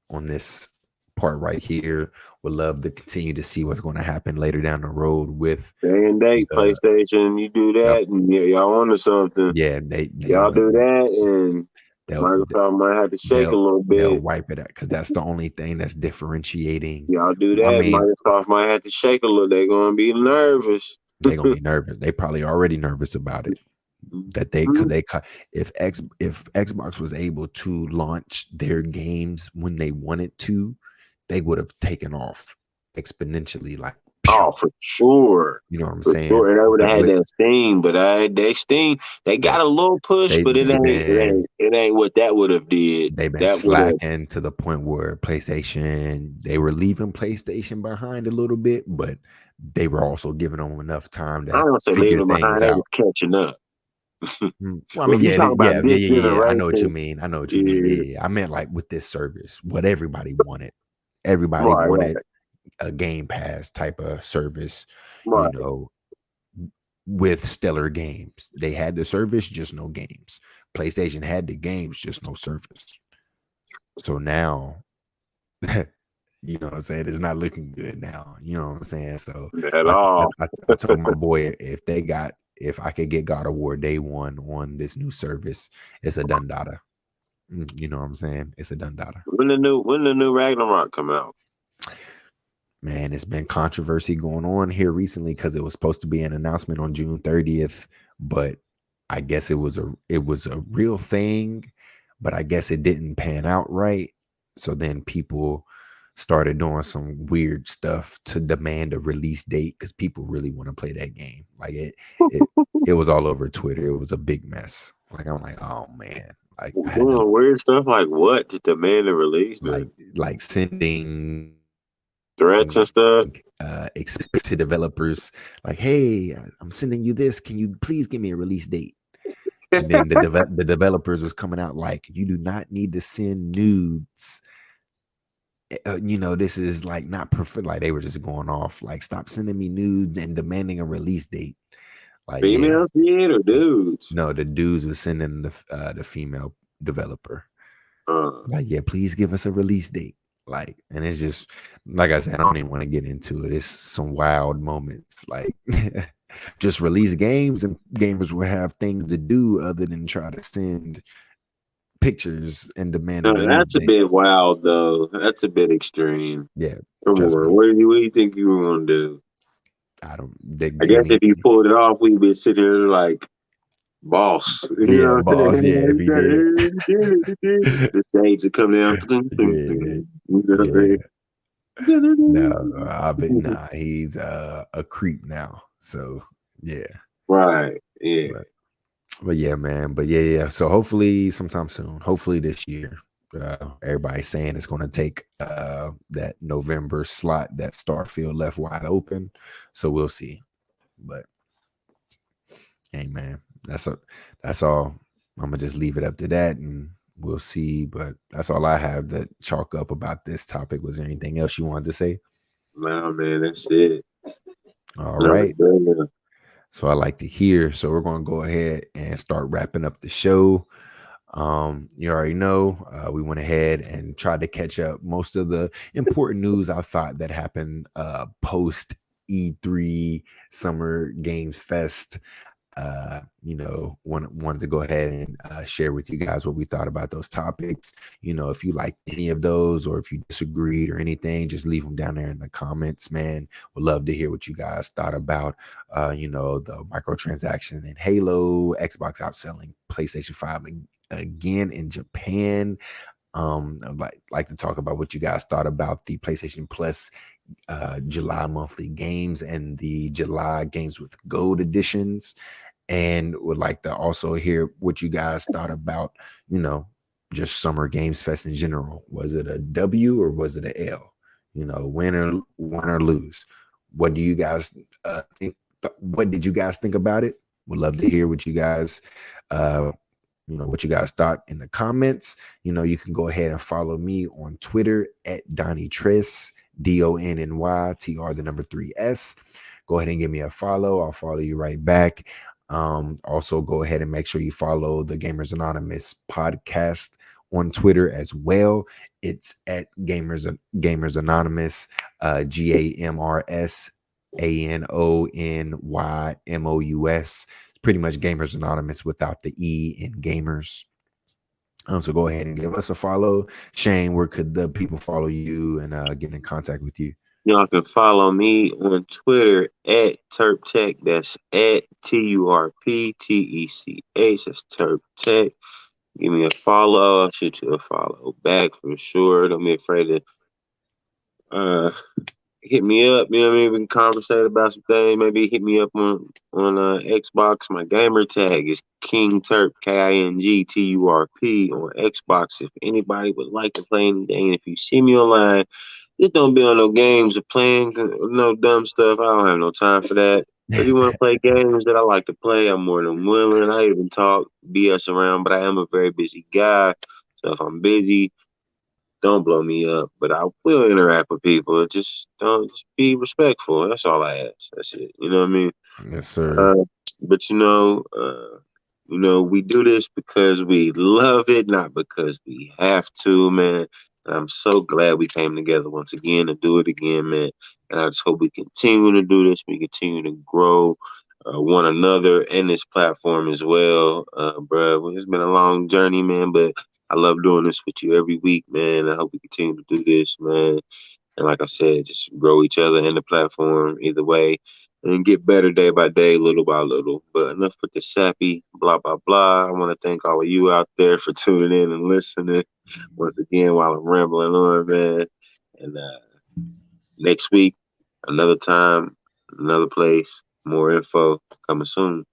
Speaker 2: part right here. Would love to continue to see what's going to happen later down the road with
Speaker 1: day and date,
Speaker 2: the
Speaker 1: PlayStation, you do
Speaker 2: yep.
Speaker 1: that, and y'all onto something.
Speaker 2: Yeah, they
Speaker 1: Y'all
Speaker 2: on it.
Speaker 1: do that, and
Speaker 2: They'll
Speaker 1: Microsoft might have to shake a
Speaker 2: they'll
Speaker 1: little
Speaker 2: they'll
Speaker 1: bit.
Speaker 2: wipe it out because that's the only thing that's differentiating.
Speaker 1: Y'all do
Speaker 2: I
Speaker 1: that,
Speaker 2: mean,
Speaker 1: Microsoft might have to shake a little. They're gonna be nervous.
Speaker 2: they're gonna be nervous. They probably already nervous about it. That they could
Speaker 1: Mhm.
Speaker 2: they if Xbox was able to launch their games when they wanted to, they would have taken off exponentially, like pew,
Speaker 1: Oh, for sure.
Speaker 2: you know what I'm
Speaker 1: For sure.
Speaker 2: saying?
Speaker 1: And they would have
Speaker 2: But
Speaker 1: had
Speaker 2: with
Speaker 1: that steam, but they steam. They
Speaker 2: they
Speaker 1: got a little push, but
Speaker 2: they've been
Speaker 1: it ain't what that would have did.
Speaker 2: they've been
Speaker 1: That would have
Speaker 2: slacking to the point where PlayStation, they were leaving PlayStation behind a little bit, but they were also giving them enough time
Speaker 1: I
Speaker 2: to
Speaker 1: don't say leaving
Speaker 2: figure
Speaker 1: them behind,
Speaker 2: things
Speaker 1: they was
Speaker 2: out.
Speaker 1: catching up.
Speaker 2: Well, I
Speaker 1: Well,
Speaker 2: mean,
Speaker 1: if you
Speaker 2: yeah,
Speaker 1: talk about this
Speaker 2: I know what you
Speaker 1: generation,
Speaker 2: mean. I know what you mean.
Speaker 1: yeah,
Speaker 2: Yeah. I meant like with this service, what everybody wanted. Everybody
Speaker 1: right,
Speaker 2: wanted
Speaker 1: right,
Speaker 2: a Game Pass type of service, you
Speaker 1: right.
Speaker 2: know, with stellar games. They had the service, just no games. PlayStation had the games, just no service. So now, you know what I'm saying? It's not looking good now. You know what I'm saying? So
Speaker 1: At all.
Speaker 2: I told my boy if I could get God of War day one on this new service, it's a done data. You know what I'm saying? It's a done data.
Speaker 1: When the new Ragnarok come out?
Speaker 2: Man, it's been controversy going on here recently because it was supposed to be an announcement on June 30th, but I guess it was a real thing, but I guess it didn't pan out right. So then people started doing some weird stuff to demand a release date because people really want to play that game. Like it it was all over Twitter. It was a big mess. Like I'm like, oh man, Like I had to
Speaker 1: doing weird stuff like what to demand a release date?
Speaker 2: like sending
Speaker 1: Threats and stuff.
Speaker 2: explicit to developers like, hey, I'm sending you this. Can you please give me a release date? And then the developers was coming out like, you do not need to send nudes. This is like not perfect. Like they were just going off like, stop sending me nudes and demanding a release date. Like, yeah,
Speaker 1: Females did or dudes?
Speaker 2: no, the dudes was sending the female developer
Speaker 1: Uh,
Speaker 2: like, yeah, please give us a release date. Like, and it's just like I said, I don't even want to get into it. It's some wild moments. Like, just release games, and gamers will have things to do other than try to send pictures and demand a release
Speaker 1: that's a
Speaker 2: date.
Speaker 1: bit wild though. That's a bit extreme.
Speaker 2: Yeah,
Speaker 1: Come
Speaker 2: trust
Speaker 1: on,
Speaker 2: me.
Speaker 1: what do you think you were gonna do?
Speaker 2: I don't. They
Speaker 1: I
Speaker 2: gave
Speaker 1: guess
Speaker 2: me,
Speaker 1: if you pulled it off, we'd be sitting here like boss. You
Speaker 2: yeah,
Speaker 1: know what I'm
Speaker 2: boss. Yeah, if
Speaker 1: saying?
Speaker 2: he did,
Speaker 1: He did it. The stage would come down.
Speaker 2: yeah,
Speaker 1: You know what
Speaker 2: yeah. No, I bet
Speaker 1: I'm saying?
Speaker 2: nah. He's a creep now. So yeah.
Speaker 1: Right. Yeah.
Speaker 2: But yeah, man. But yeah. So hopefully sometime soon. Hopefully this year. Everybody's saying it's going to take that November slot that Starfield left wide open. So we'll see. But hey, man, that's all. I'm gonna just leave it up to that, and we'll see. But that's all I have to chalk up about this topic. Was there anything else you wanted to say?
Speaker 1: Nah, man, that's it.
Speaker 2: All
Speaker 1: Another
Speaker 2: right.
Speaker 1: day.
Speaker 2: So I like to hear. So we're going to go ahead and start wrapping up the show. You already know we went ahead and tried to catch up most of the important news I thought that happened post E3 Summer Games Fest. Wanted to go ahead and share with you guys what we thought about those topics. If you liked any of those or if you disagreed or anything, just leave them down there in the comments, man. Would love to hear what you guys thought about, the microtransaction in Halo, Xbox outselling PlayStation 5 again in Japan. I'd like to talk about what you guys thought about the PlayStation Plus July monthly games and the July games with gold editions, and would like to also hear what you guys thought about, just Summer Games Fest in general. Was it a W or was it a L? Win or lose. What do you guys think? What did you guys think about it? Would love to hear what you guys what you guys thought in the comments. You can go ahead and follow me on Twitter at Donnie Tress, DONNYTR, the number 3S. Go ahead and give me a follow. I'll follow you right back. Also, go ahead and make sure you follow the Gamers Anonymous podcast on Twitter as well. It's at Gamers Anonymous, GAMRS pretty much Gamers Anonymous without the E in gamers. So go ahead and give us a follow. Shane, where could the people follow you and get in contact with you?
Speaker 1: Y'all can follow me on Twitter at TurpTech. That's at TURPTECH. That's TurpTech. Give me a follow. I'll shoot you a follow back for sure. Don't be afraid to hit me up. You know what I mean? We can conversate about some things. Maybe hit me up on Xbox. My gamer tag is King Turp, KINGTURP on Xbox. If anybody would like to play anything, if you see me online, just don't be on no games or playing no dumb stuff. I don't have no time for that. If you want to play games that I like to play, I'm more than willing. I even talk BS around, but I am a very busy guy. So if I'm busy, don't blow me up. But I will interact with people. Just be respectful. That's all I ask. That's it. You know what I mean?
Speaker 2: Yes, sir.
Speaker 1: Uh, but we do this because we love it, not because we have to, man. And I'm so glad we came together once again to do it again, man. And I just hope we continue to do this. We continue to grow one another and this platform as well, bro. It's been a long journey, man, but I love doing this with you every week, man. I hope we continue to do this, man. And like I said, just grow each other in the platform either way and get better day by day, little by little. But enough with the sappy, blah, blah, blah. I want to thank all of you out there for tuning in and listening once again while I'm rambling on, man. And next week, another time, another place, more info coming soon.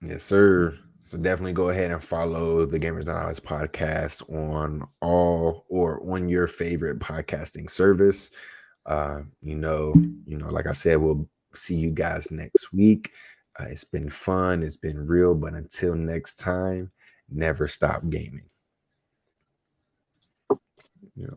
Speaker 2: Yes, sir. So definitely go ahead and follow the Gamers Anonymous podcast on all or on your favorite podcasting service. Like I said, we'll see you guys next week. It's been fun. It's been real. But until next time, never stop gaming. Yeah.